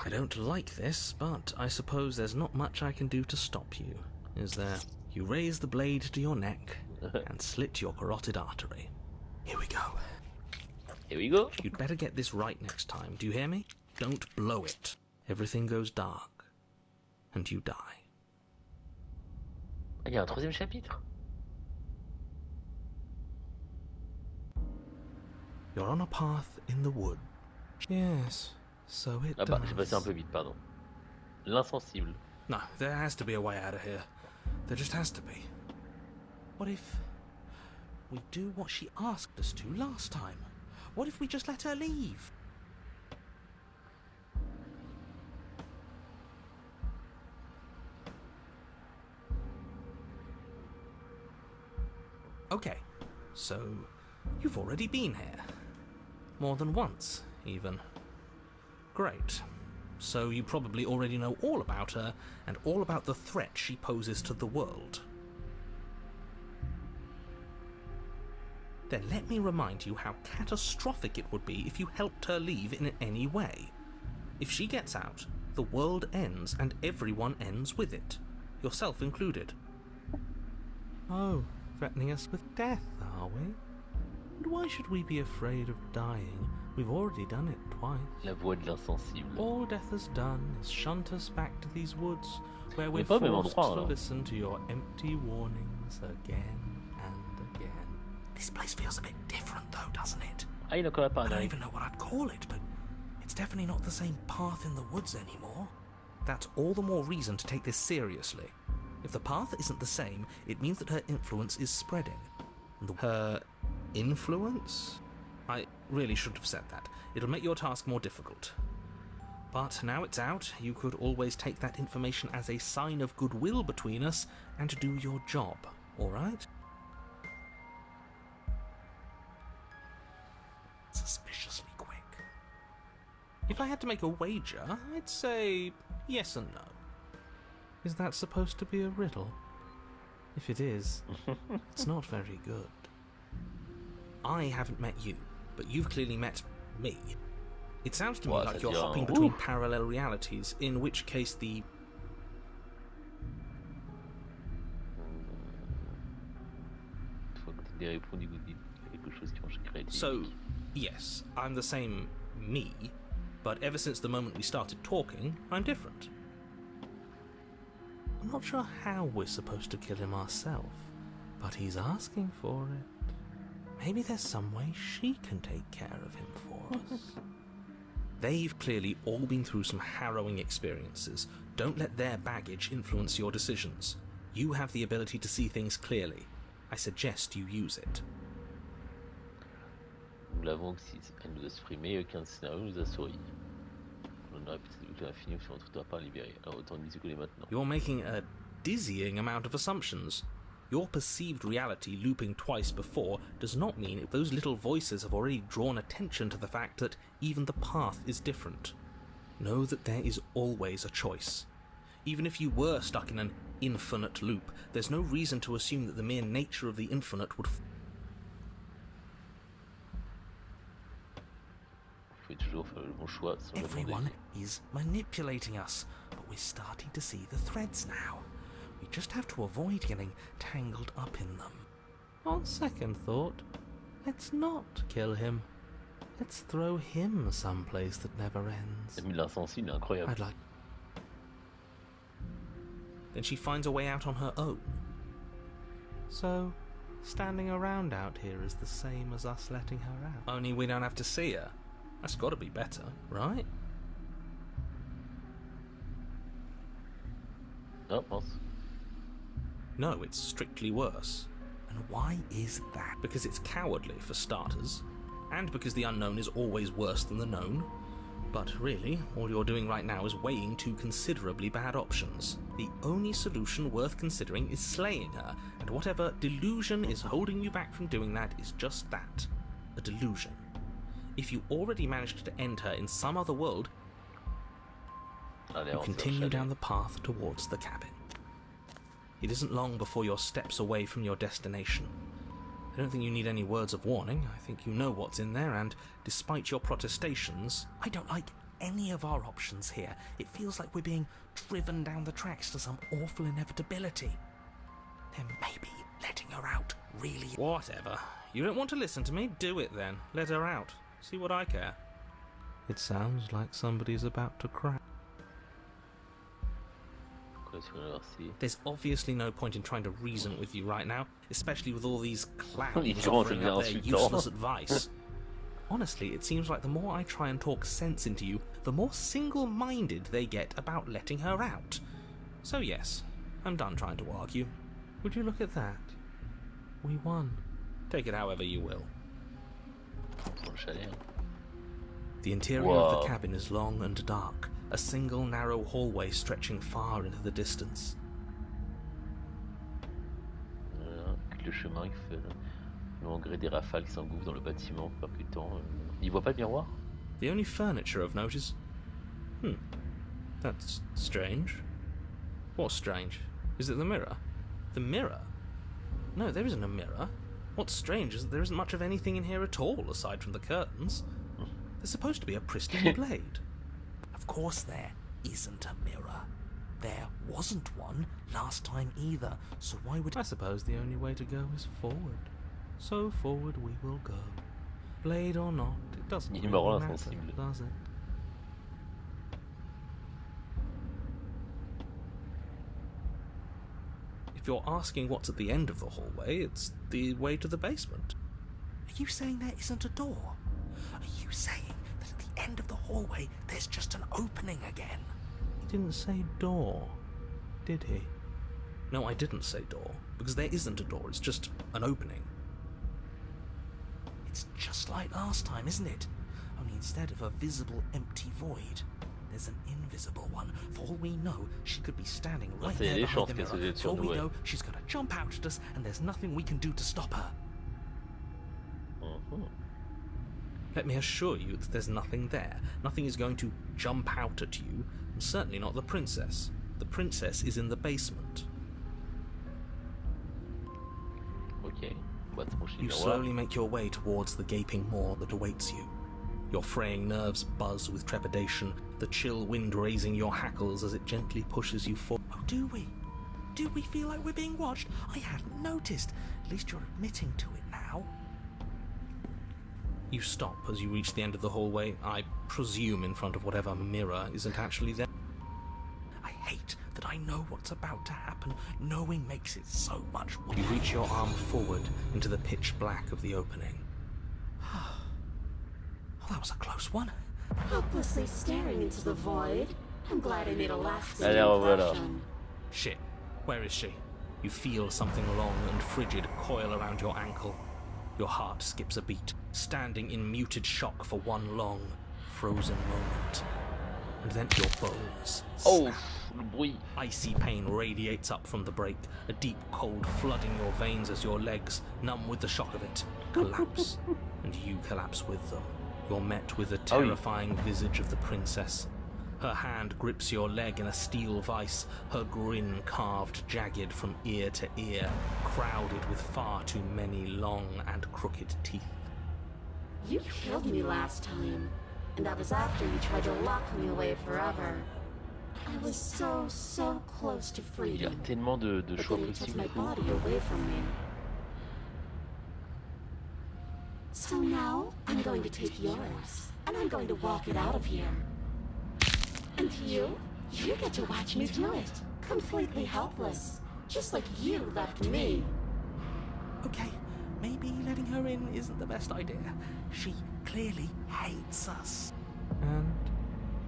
I don't like this, but I suppose there's not much I can do to stop you, is there? You raise the blade to your neck and slit your carotid artery. Here we go. Here we go. You'd better get this right next time, do you hear me? Don't blow it. Everything goes dark, and you die. Il y a un troisième chapitre. You're on a path in the wood. Yes, so it Ah bah, does. j'ai passé un peu vite, pardon. L'insensible. No, there has to be a way out of here. There just has to be. What if we do what she asked us to last time? What if we just let her leave? Okay, so you've already been here. More than once, even. Great. So you probably already know all about her and all about the threat she poses to the world. Then let me remind you how catastrophic it would be if you helped her leave in any way. If she gets out, the world ends and everyone ends with it, yourself included. Oh, threatening us with death, are we? And why should we be afraid of dying? We've already done it twice. La voix de l'insensible. All death has done is shunt us back to these woods, where we're pas au même forced endroit, to alors. listen to your empty warnings again and again. This place feels a bit different though, doesn't it? Ah, il a encore I pas don't un even know what I'd call it, but it's definitely not the same path in the woods anymore. That's all the more reason to take this seriously. If the path isn't the same, it means that her influence is spreading. Her influence? I really shouldn't have said that. It'll make your task more difficult. But now it's out, you could always take that information as a sign of goodwill between us and do your job, alright? Suspiciously quick. If I had to make a wager, I'd say yes and no. Is that supposed to be a riddle? If it is, it's not very good. I haven't met you, but you've clearly met me. It sounds to me Ouais, like ça you're devient- hopping between parallel realities, in which case the... Faut que tu aies répondu, vous dites quelque chose qui mange créatif. So, yes, I'm the same me, but ever since the moment we started talking, I'm different. I'm not sure how we're supposed to kill him ourselves, but he's asking for it. Maybe there's some way she can take care of him for us. They've clearly all been through some harrowing experiences. Don't let their baggage influence your decisions. You have the ability to see things clearly. I suggest you use it. Nous l'avons aussi. Elle nous a supprimé, aucun scénario nous a souri. On aurait peut-être fini si on ne pas libérer. Alors autant discuter maintenant. You're making a dizzying amount of assumptions. Your perceived reality looping twice before does not mean that those little voices have already drawn attention to the fact that even the path is different. Know that there is always a choice. Even if you were stuck in an infinite loop, there's no reason to assume that the mere nature of the infinite would... Faut toujours faire le bon choix sans le bon Everyone désir. is manipulating us, but we're starting to see the threads now. We just have to avoid getting tangled up in them. On second thought, let's not kill him. Let's throw him someplace that never ends. L'insensible, incroyable. I'd like. Then she finds a way out on her own. So, standing around out here is the same as us letting her out. Only we don't have to see her. That's got to be better, right? Oh, pense. No, it's strictly worse. And why is that? Because it's cowardly, for starters, and because the unknown is always worse than the known. But really, all you're doing right now is weighing two considerably bad options. The only solution worth considering is slaying her, and whatever delusion is holding you back from doing that is just that, a delusion. If you already managed to end her in some other world, you continue down the path towards the cabin. It isn't long before you're steps away from your destination. I don't think you need any words of warning. I think you know what's in there, and despite your protestations, I don't like any of our options here. It feels like we're being driven down the tracks to some awful inevitability. Then maybe letting her out really... Whatever. You don't want to listen to me? Do it then. Let her out. See what I care. It sounds like somebody's about to crack. There's obviously no point in trying to reason with you right now, especially with all these clowns offering up their useless advice. Honestly, it seems like the more I try and talk sense into you, the more single-minded they get about letting her out. So yes, I'm done trying to argue. Would you look at that? We won. Take it however you will. The interior of the cabin is long and dark, a single narrow hallway stretching far into the distance. Le chemin qui fait malgré des rafales qui s'engouffrent dans le bâtiment percutant. Il voit pas le miroir? The only furniture of note is... That's strange. What's strange? Is it the mirror? The mirror? No, there isn't a mirror. What's strange is that there isn't much of anything in here at all, aside from the curtains. There's supposed to be a pristine blade. Of course there isn't a mirror. There wasn't one last time either, so why would... I suppose the only way to go is forward. So forward we will go. Blade or not, it doesn't really matter, does it? If you're asking what's at the end of the hallway, it's the way to the basement. Are you saying there isn't a door? Are you saying that at the end of the hallway there's just an opening again? He didn't say door, did he? No, I didn't say door, because there isn't a door, it's just an opening. It's just like last time, isn't it? Only instead of a visible empty void, there's an invisible one. For all we know, she could be standing right there behind the mirror. For all we know, she's going to jump out at us, and there's nothing we can do to stop her. Let me assure you that there's nothing there. Nothing is going to jump out at you, and certainly not the princess. The princess is in the basement. Okay. You slowly make your way towards the gaping maw that awaits you. Your fraying nerves buzz with trepidation, the chill wind raising your hackles as it gently pushes you forward. Oh, do we? Do we feel like we're being watched? I hadn't noticed. At least you're admitting to it now. You stop as you reach the end of the hallway, I presume in front of whatever mirror isn't actually there. I hate that I know what's about to happen. Knowing makes it so much worse. You reach your arm forward into the pitch black of the opening. Oh, that was a close one. Helplessly staring into the void. I'm glad I made a lasting Voilà. impression. Shit, where is she? You feel something long and frigid coil around your ankle. Your heart skips a beat, standing in muted shock for one long, frozen moment. And then your bones snap. Le bruit. Icy pain radiates up from the break, a deep cold flooding your veins as your legs, numb with the shock of it, collapse. And you collapse with them. You're met with the terrifying visage of the princess. Her hand grips your leg in a steel vice, her grin carved jagged from ear to ear, crowded with far too many long and crooked teeth. You killed me last time, and that was after you tried to lock me away forever. I was so close to Il y a freedom. tellement de But choix then you took my possibles. body away from me. So now, I'm going to take yours, and I'm going to walk it out of here. And you get to watch me do it, completely helpless, just like you left me. Okay, maybe letting her in isn't the best idea. She clearly hates us. And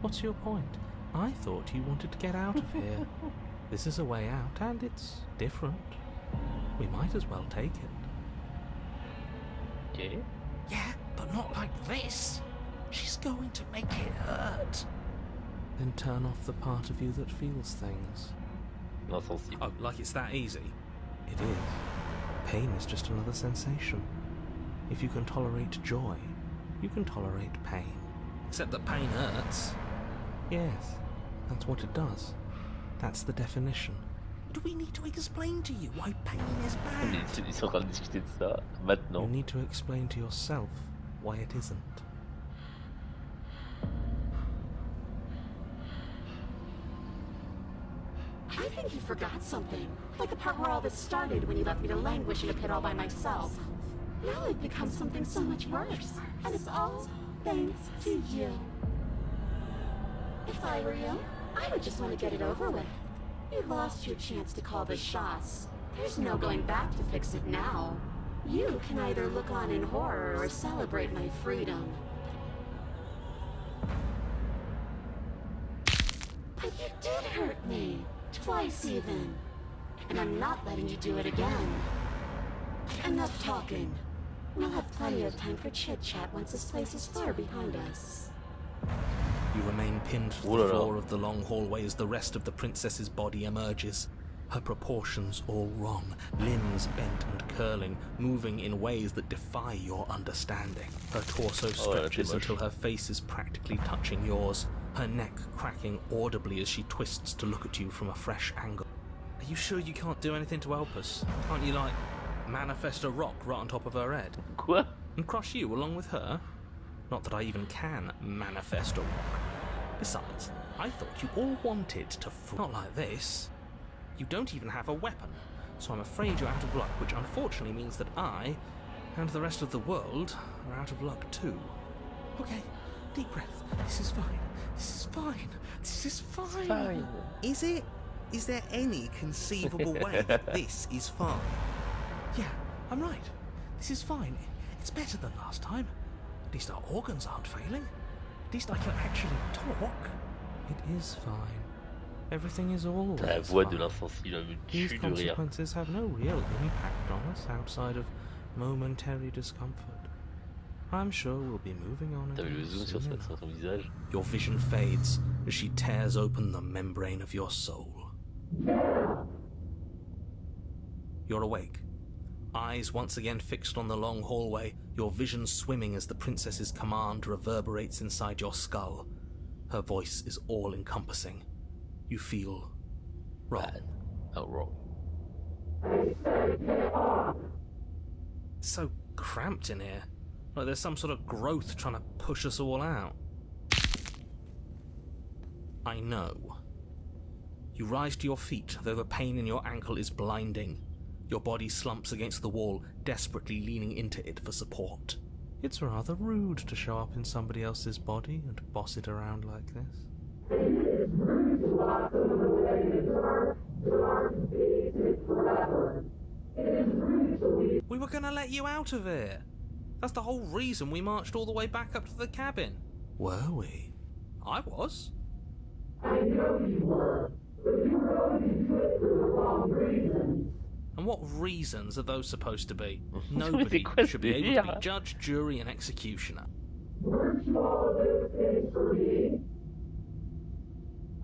what's your point? I thought you wanted to get out of here. This is a way out, and it's different. We might as well take it. Ok. Yeah, but not like this. She's going to make it hurt. Then turn off the part of you that feels things. Insensible. Oh, like it's that easy? It is. Pain is just another sensation. If you can tolerate joy, you can tolerate pain. Except that pain hurts. Yes, that's what it does. That's the definition. Do we need to explain to you why pain is bad? Ils sont en train de discuter de ça maintenant. You need to explain to yourself why it isn't. I think you forgot something. Like the part where all this started when you left me to languish in a pit all by myself. Now I've become something so much worse. And it's all thanks to you. If I were you, I would just want to get it over with. You lost your chance to call the shots. There's no going back to fix it now. You can either look on in horror or celebrate my freedom. But you did hurt me. Twice even. And I'm not letting you do it again. Enough talking. We'll have plenty of time for chit-chat once this place is far behind us. You remain pinned to the floor of the long hallway as the rest of the princess's body emerges. Her proportions all wrong, limbs bent and curling, moving in ways that defy your understanding. Her torso stretches until her face is practically touching yours, her neck cracking audibly as she twists to look at you from a fresh angle. Are you sure you can't do anything to help us? Can't you, like, manifest a rock right on top of her head? Quoi? And crush you along with her? Not that I even can manifest a rock. Besides, I thought you all wanted to not like this. You don't even have a weapon, so I'm afraid you're out of luck, which unfortunately means that I, and the rest of the world, are out of luck too. Okay, deep breath. This is fine. This is fine. This is fine. Fine. Is it? Is there any conceivable way that this is fine? Yeah, I'm right. This is fine. It's better than last time. At least our organs aren't failing. At least I can actually talk. It is fine. Everything is always La voix de fine. l'insensible me These tue de rire. consequences have no real impact on us outside of momentary discomfort. I'm sure we'll be moving on T'as vu le again zoom sur soon sur enough. ton visage? Your vision fades as she tears open the membrane of your soul. You're awake. Eyes once again fixed on the long hallway, your vision swimming as the princess's command reverberates inside your skull. Her voice is all-encompassing. You feel wrong. Bad. Oh, wrong. It's so cramped in here. Like there's some sort of growth trying to push us all out. I know. You rise to your feet, though the pain in your ankle is blinding. Your body slumps against the wall, desperately leaning into it for support. It's rather rude to show up in somebody else's body and boss it around like this. We were gonna let you out of here. That's the whole reason we marched all the way back up to the cabin. Were we? I was. I know you were, but you were going to do it for the wrong reasons. And what reasons are those supposed to be? C'est Nobody quoi should ce be able to be délire? judge, jury, and executioner. Weren't you all of those things for me?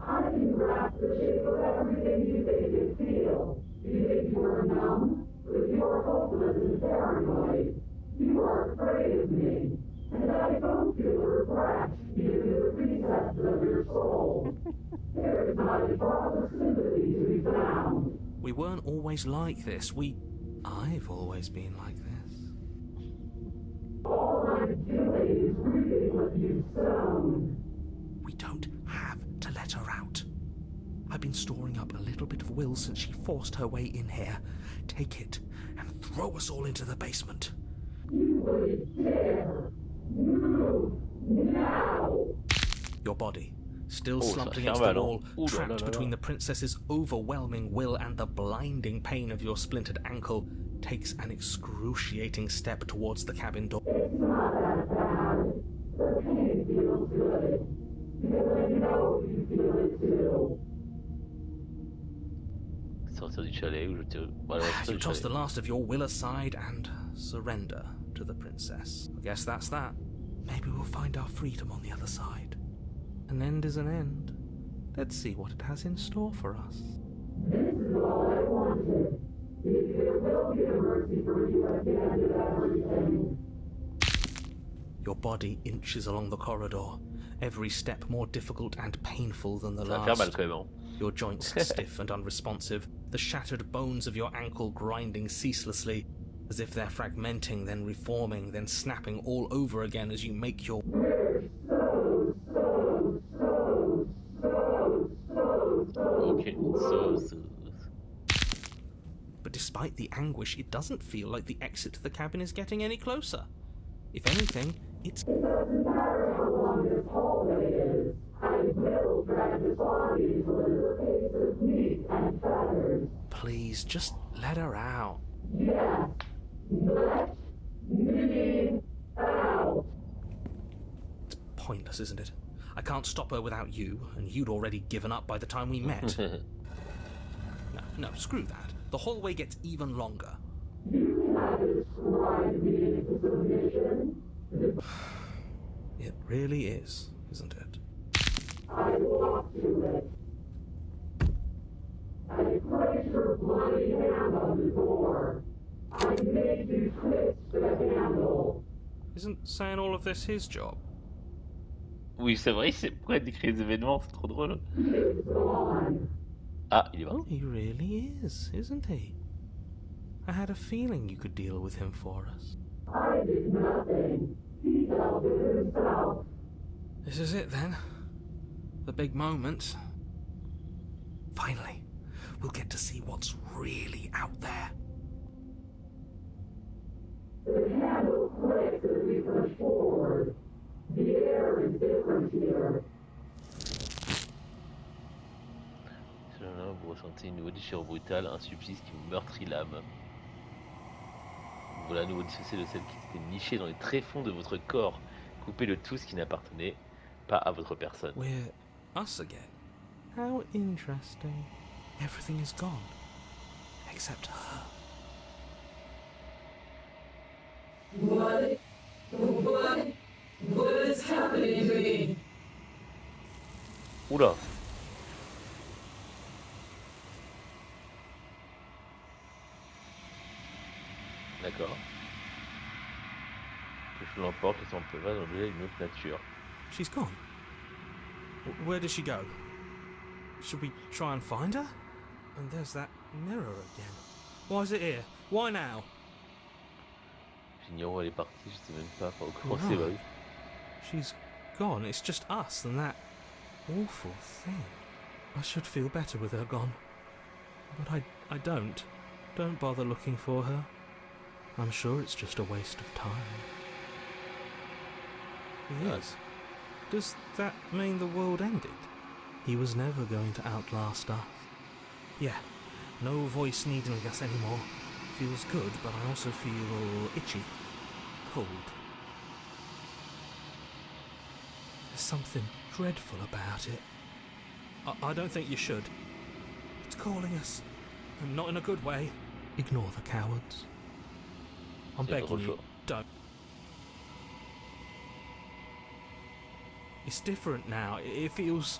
I can grasp the shape of everything you think you feel. You think you were numb, but you are hopeless and paranoid. You are afraid of me, and I don't feel regret, even in the recesses of your soul. There is not a drop of sympathy to be found. We weren't always like this. I've always been like this. All I'm doing is reaping what you've sown. We don't have to let her out. I've been storing up a little bit of will since she forced her way in here. Take it and throw us all into the basement. You wouldn't dare. Move now. Your body, still Oh, slumped ça against fait the mal, wall, hein. Ouh là trapped là là between là. the princess's overwhelming will and the blinding pain of your splintered ankle, takes an excruciating step towards the cabin door. It's not that bad. The pain feels good. Because I know you feel it too. Sortir du chalet ou je tire. Bon, allez, on va sortir You du toss the chalet. last of your will aside and surrender to the princess. I guess that's that. Maybe we'll find our freedom on the other side. An end is an end. Let's see what it has in store for us. This is all I wanted. If there will be a mercy for you at the end of everything. Your body inches along the corridor, every step more difficult and painful than the Ça va faire mal last. quand même. Hein. Your joints stiff and unresponsive, the shattered bones of your ankle grinding ceaselessly, as if they're fragmenting, then reforming, then snapping all over again as you make your... Ok, so. But despite the anguish, it doesn't feel like the exit to the cabin is getting any closer. If anything, it's... It doesn't matter how long this hallway is. I will drag the body into a little case of meat and feathers. Please, just let her out. Yes. Let me out. It's pointless, isn't it? I can't stop her without you, and you'd already given up by the time we met. No, screw that. The hallway gets even longer. You have described me into submission. It really is, isn't it? I walk to it. I place your bloody hand on the door. I made you twist the handle. Isn't saying all of this his job? Oui, c'est vrai, c'est pourquoi décrire les événements, c'est trop drôle. It's gone. Ah, il est mort. Oh, he really is, isn't he? I had a feeling you could deal with him for us. I did nothing. He dealt it himself. This is it then. The big moment. Finally, we'll get to see what's really out there. The handle clicks as we push forward. The air is different here. Là, vous ressentez une nouvelle déchirure brutale, un supplice qui vous meurtrit l'âme. Voilà, à nouveau dissocié de celle qui était nichée dans les tréfonds de votre corps, coupé de tout ce qui n'appartenait pas à votre personne. We're us again. How interesting. Everything is gone. Except her. What is happening to me? Oula! D'accord. Que je l'emporte et s'en peut pas dans une autre nature. She's gone. Where did she go? Should we try and find her? And there's that mirror again. Why is it here? Why now? J'ignore où elle est partie, je sais même pas par où commencer. Bah oui. She's gone. It's just us and that awful thing. I should feel better with her gone. But I don't. Don't bother looking for her. I'm sure it's just a waste of time. Yes. Does that mean the world ended? He was never going to outlast us. Yeah, no voice needling us anymore. Feels good, but I also feel itchy. Cold. There's something dreadful about it. I don't think you should. It's calling us. And not in a good way. Ignore the cowards. I'm begging you, don't. It's different now. It feels...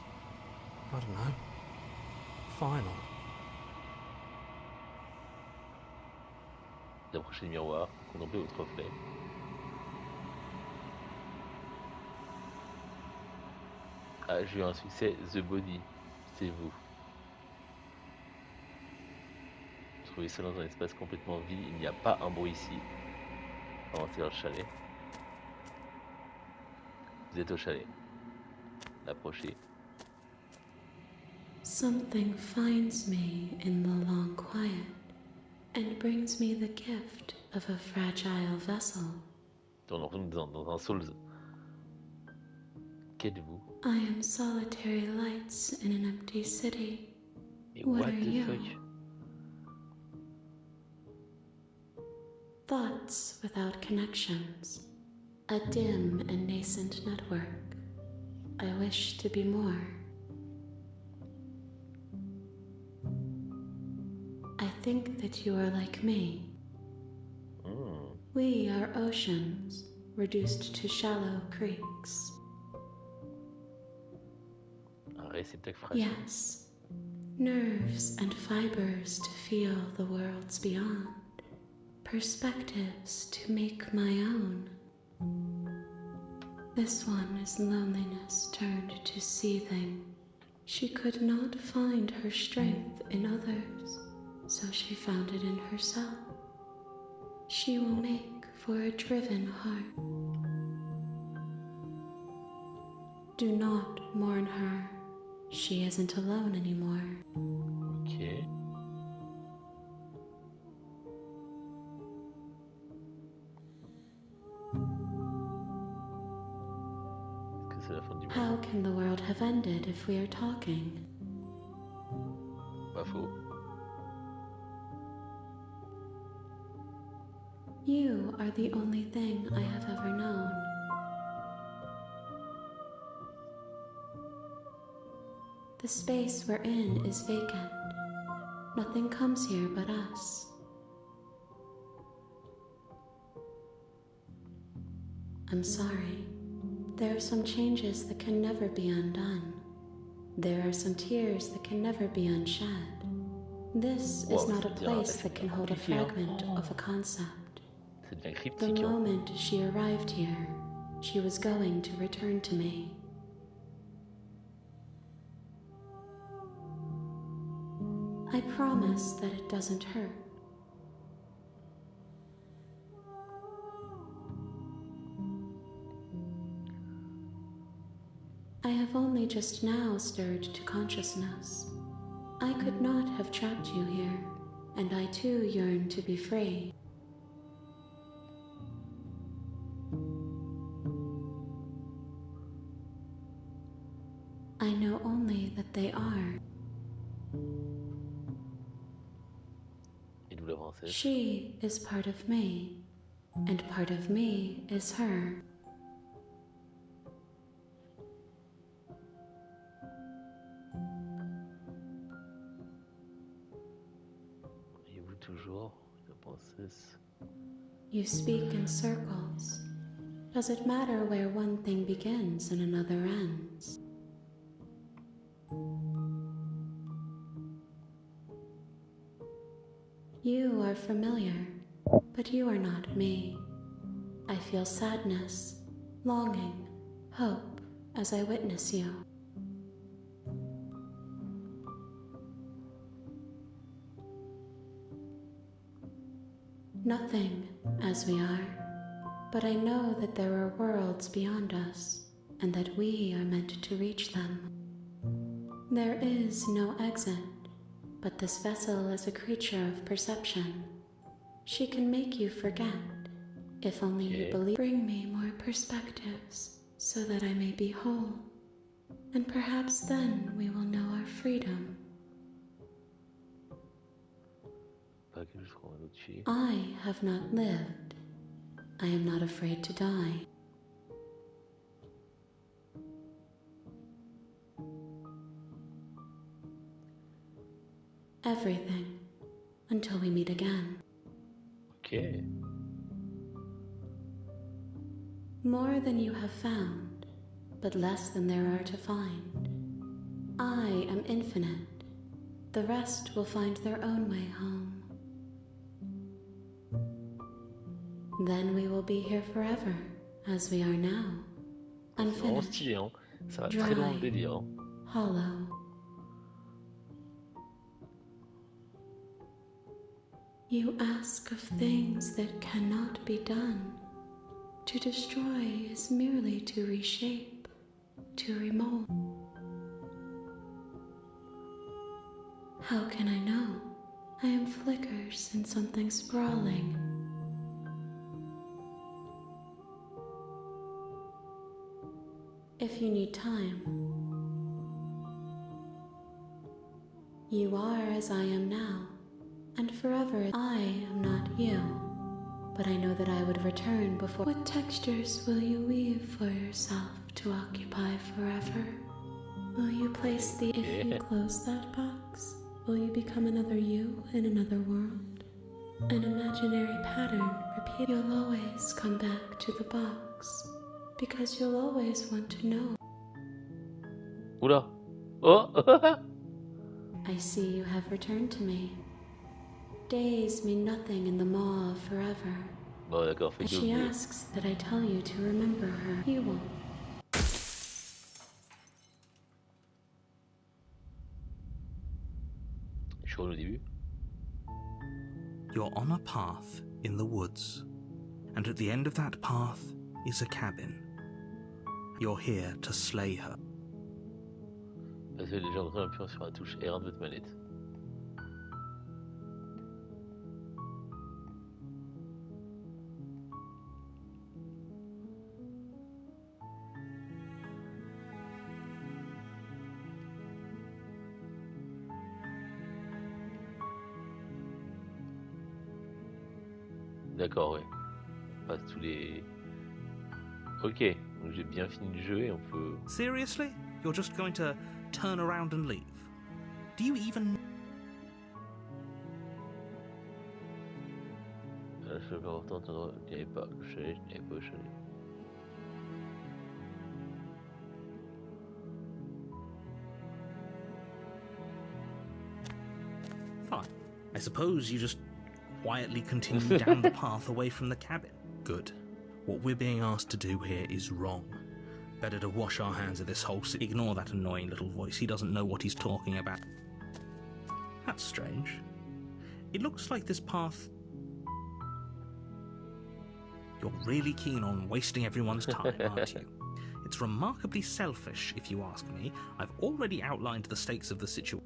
I don't know. Final. Approchez le miroir, contemplez votre reflet. Ah, j'ai eu un succès, The Body, c'est vous. Trouvez ça dans un espace complètement vide, il n'y a pas un bruit ici. Avancez vers le chalet. Vous êtes au chalet. Approchez. Something finds me in the long quiet and brings me the gift of a fragile vessel. Dans un Souls. Qu'êtes-vous? I am solitary lights in an empty city. Mais What what are the you? fuck? Thoughts without connections. A dim and nascent network. I wish to be more. I think that you are like me. We are oceans, reduced to shallow creeks. Un réceptacle fragile. Yes, nerves and fibers to feel the worlds beyond. Perspectives to make my own. This one is loneliness turned to seething. She could not find her strength in others, so she found it in herself. She will make for a driven heart. Do not mourn her. She isn't alone anymore. Ok. Est-ce que c'est la fin du monde? How can the world have ended if we are talking? Pas faux. You are the only thing I have ever known. The space we're in is vacant. Nothing comes here but us. I'm sorry. There are some changes that can never be undone. There are some tears that can never be unshed. This is not a place that can hold a fragment of a concept. Ça devient The cryptique. Hein. moment she arrived here, she was going to return to me. I promise that it doesn't hurt. I have only just now stirred to consciousness. I could not have trapped you here, and I too yearn to be free. I know only that they are. Et d'où la princesse? She is part of me, and part of me is her. Et vous toujours, la princesse? You speak in circles. Does it matter where one thing begins and another ends? You are familiar, but you are not me. I feel sadness, longing, hope as I witness you. Nothing as we are, but I know that there are worlds beyond us and that we are meant to reach them. There is no exit, but this vessel is a creature of perception. She can make you forget, if only you believe. Bring me more perspectives so that I may be whole, and perhaps then we will know our freedom. Pas que je trouve un autre chier. I have not lived. I am not afraid to die. Everything, until we meet again. Ok. More than you have found, but less than there are to find. I am infinite. The rest will find their own way home. Then we will be here forever, as we are now. C'est vraiment Unfinished, stylé, hein. Ça va très loin le délire. Hein. hollow. You ask of things that cannot be done. To destroy is merely to reshape, to remold. How can I know? I am flickers in something sprawling. If you need time, you are as I am now, and forever I am not you. But I know that I would return before. What textures will you weave for yourself to occupy forever? Will you place the... If you close that box, will you become another you in another world? An imaginary pattern repeat. You'll always come back to the box, because you'll always want to know. Oula. Oh. I see you have returned to me. Days mean nothing in the maw of forever. Bon, d'accord, And fais-le she oublier. asks that I tell you to remember her. You won't. Je suis au début. You're on a path in the woods, and at the end of that path is a cabin. You're here to slay her. Passez les gens en appuyant sur la touche R1 de votre manette. D'accord, ouais. On passe tous les... Ok, donc j'ai bien fini le jeu et on peut... Seriously? You're just going to turn around and leave? Do you even... Je vais entendre, je n'avais pas le chalet, je n'avais pas le chalet. Fine. I suppose you just quietly continue down the path away from the cabin. Good. What we're being asked to do here is wrong. Better to wash our hands of this whole... Ignore that annoying little voice. He doesn't know what he's talking about. That's strange. It looks like this path... You're really keen on wasting everyone's time, aren't you? It's remarkably selfish, if you ask me. I've already outlined the stakes of the situation.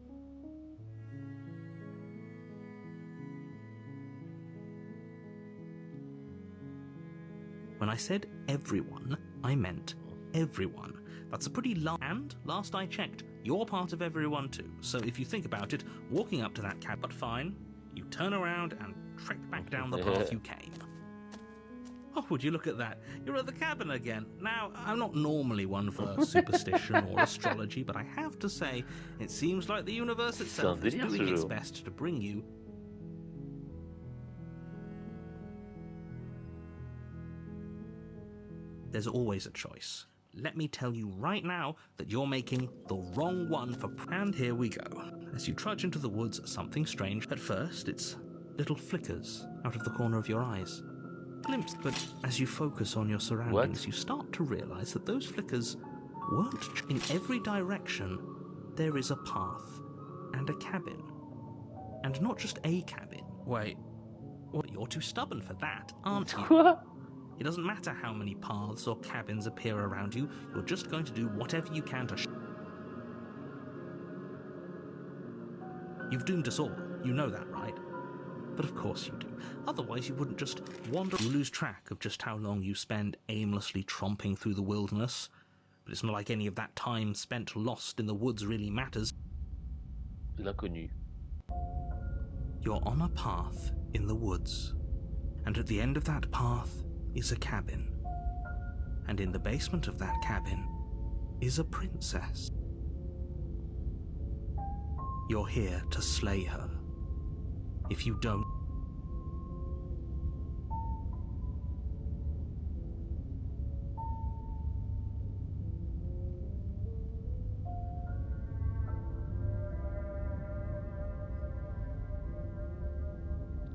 When I said everyone, I meant everyone. That's a pretty large... And, last I checked, you're part of everyone too. So if you think about it, walking up to that cab... But fine, you turn around and trek back down the path you came. Oh, would you look at that? You're at the cabin again. Now, I'm not normally one for superstition or astrology, but I have to say, it seems like the universe itself is doing its best to bring you... There's always a choice. Let me tell you right now that you're making the wrong one for... And here we go. As you trudge into the woods, something strange. At first, it's little flickers out of the corner of your eyes. Glimpse, but as you focus on your surroundings, you start to realize that those flickers weren't... In every direction, there is a path and a cabin. And not just a cabin. Wait, what? You're too stubborn for that, aren't you? It doesn't matter how many paths or cabins appear around you, you're just going to do whatever you can to... You've doomed us all, you know that, right? But of course you do. Otherwise you wouldn't just wander... You lose track of just how long you spend aimlessly tromping through the wilderness. But it's not like any of that time spent lost in the woods really matters. L'inconnu. You're on a path in the woods. And at the end of that path is a cabin. And in the basement of that cabin is a princess. You're here to slay her. If you don't...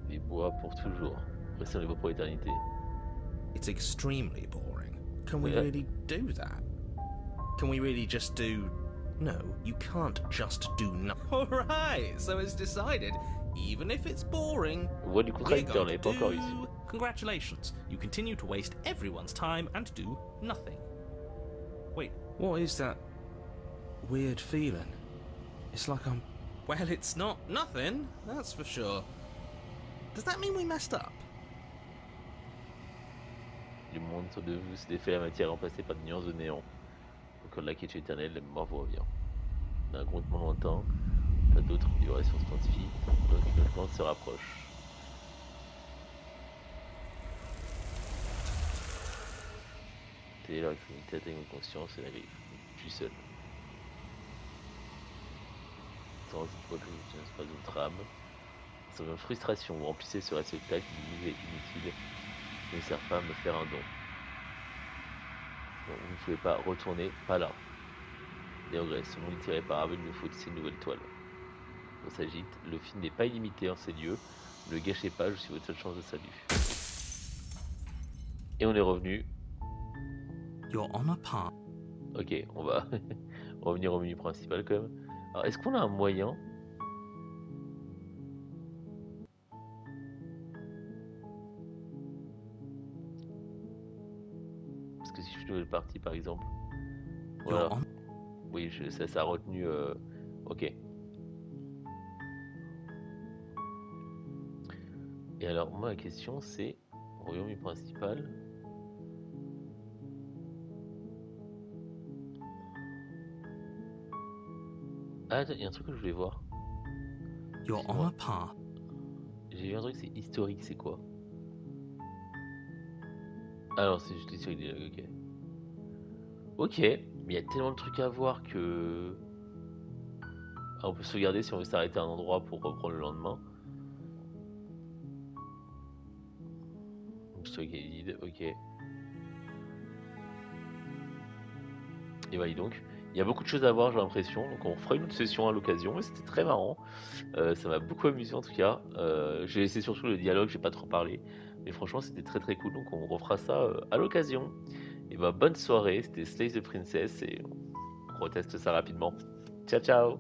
Les bois pour toujours. Restons les bois pour l'éternité. It's extremely boring. Can we really do that? Can we really just do... No, you can't just do nothing. Alright, so it's decided. Even if it's boring, Voix du contradicteur, on l'avait pas encore eu. Congratulations, you continue to waste everyone's time and do nothing. Wait, what is that weird feeling? It's like I'm Well, it's not nothing, that's for sure. Does that mean we messed up? Du monde autour de vous se défait, la matière remplacée par des nuances de néant. Au cœur de la quête éternelle, la mémoire vous revient. D'un grondement lointain, t'as d'autres vibrations s'intensifient, d'autres une autre bande se rapproche. T'es là, tu atteigne une conscience et la griffe. Je suis seul. Sans cette je ne pas d'autre âme. Sans une frustration, vous remplissez ce réceptacle qui est inutile. Ne sert pas à me faire un don. Donc, vous ne pouvez pas retourner, pas là. Des regrets, ce monde est irréparable, il me faut tisser une nouvelle toile. On s'agite, le film n'est pas illimité en ces lieux. Ne le gâchez pas, je suis votre seule chance de salut. Et on est revenu. You're on a path. Ok, on va revenir au menu principal quand même. Alors, est-ce qu'on a un moyen? Parce que si je fais une nouvelle partie par exemple. Voilà. Oui, ça a retenu. Ok. Et alors, moi, la question c'est royaume principal. Ah, il y a un truc que je voulais voir. You're on a path. J'ai vu un truc, c'est historique, c'est quoi? Ah non, c'est juste l'historique des dialogues, ok. Ok, mais il y a tellement de trucs à voir que. Ah, on peut se regarder si on veut s'arrêter à un endroit pour reprendre le lendemain. Historique guide, ok. Et bah, donc, il y a beaucoup de choses à voir, j'ai l'impression. Donc, on fera une autre session à l'occasion. Et c'était très marrant. Ça m'a beaucoup amusé en tout cas. J'ai laissé surtout le dialogue, j'ai pas trop parlé. Mais franchement, c'était très très cool. Donc, on refera ça à l'occasion. Et bah, bonne soirée. C'était Slay the Princess. Et on reteste ça rapidement. Ciao, ciao!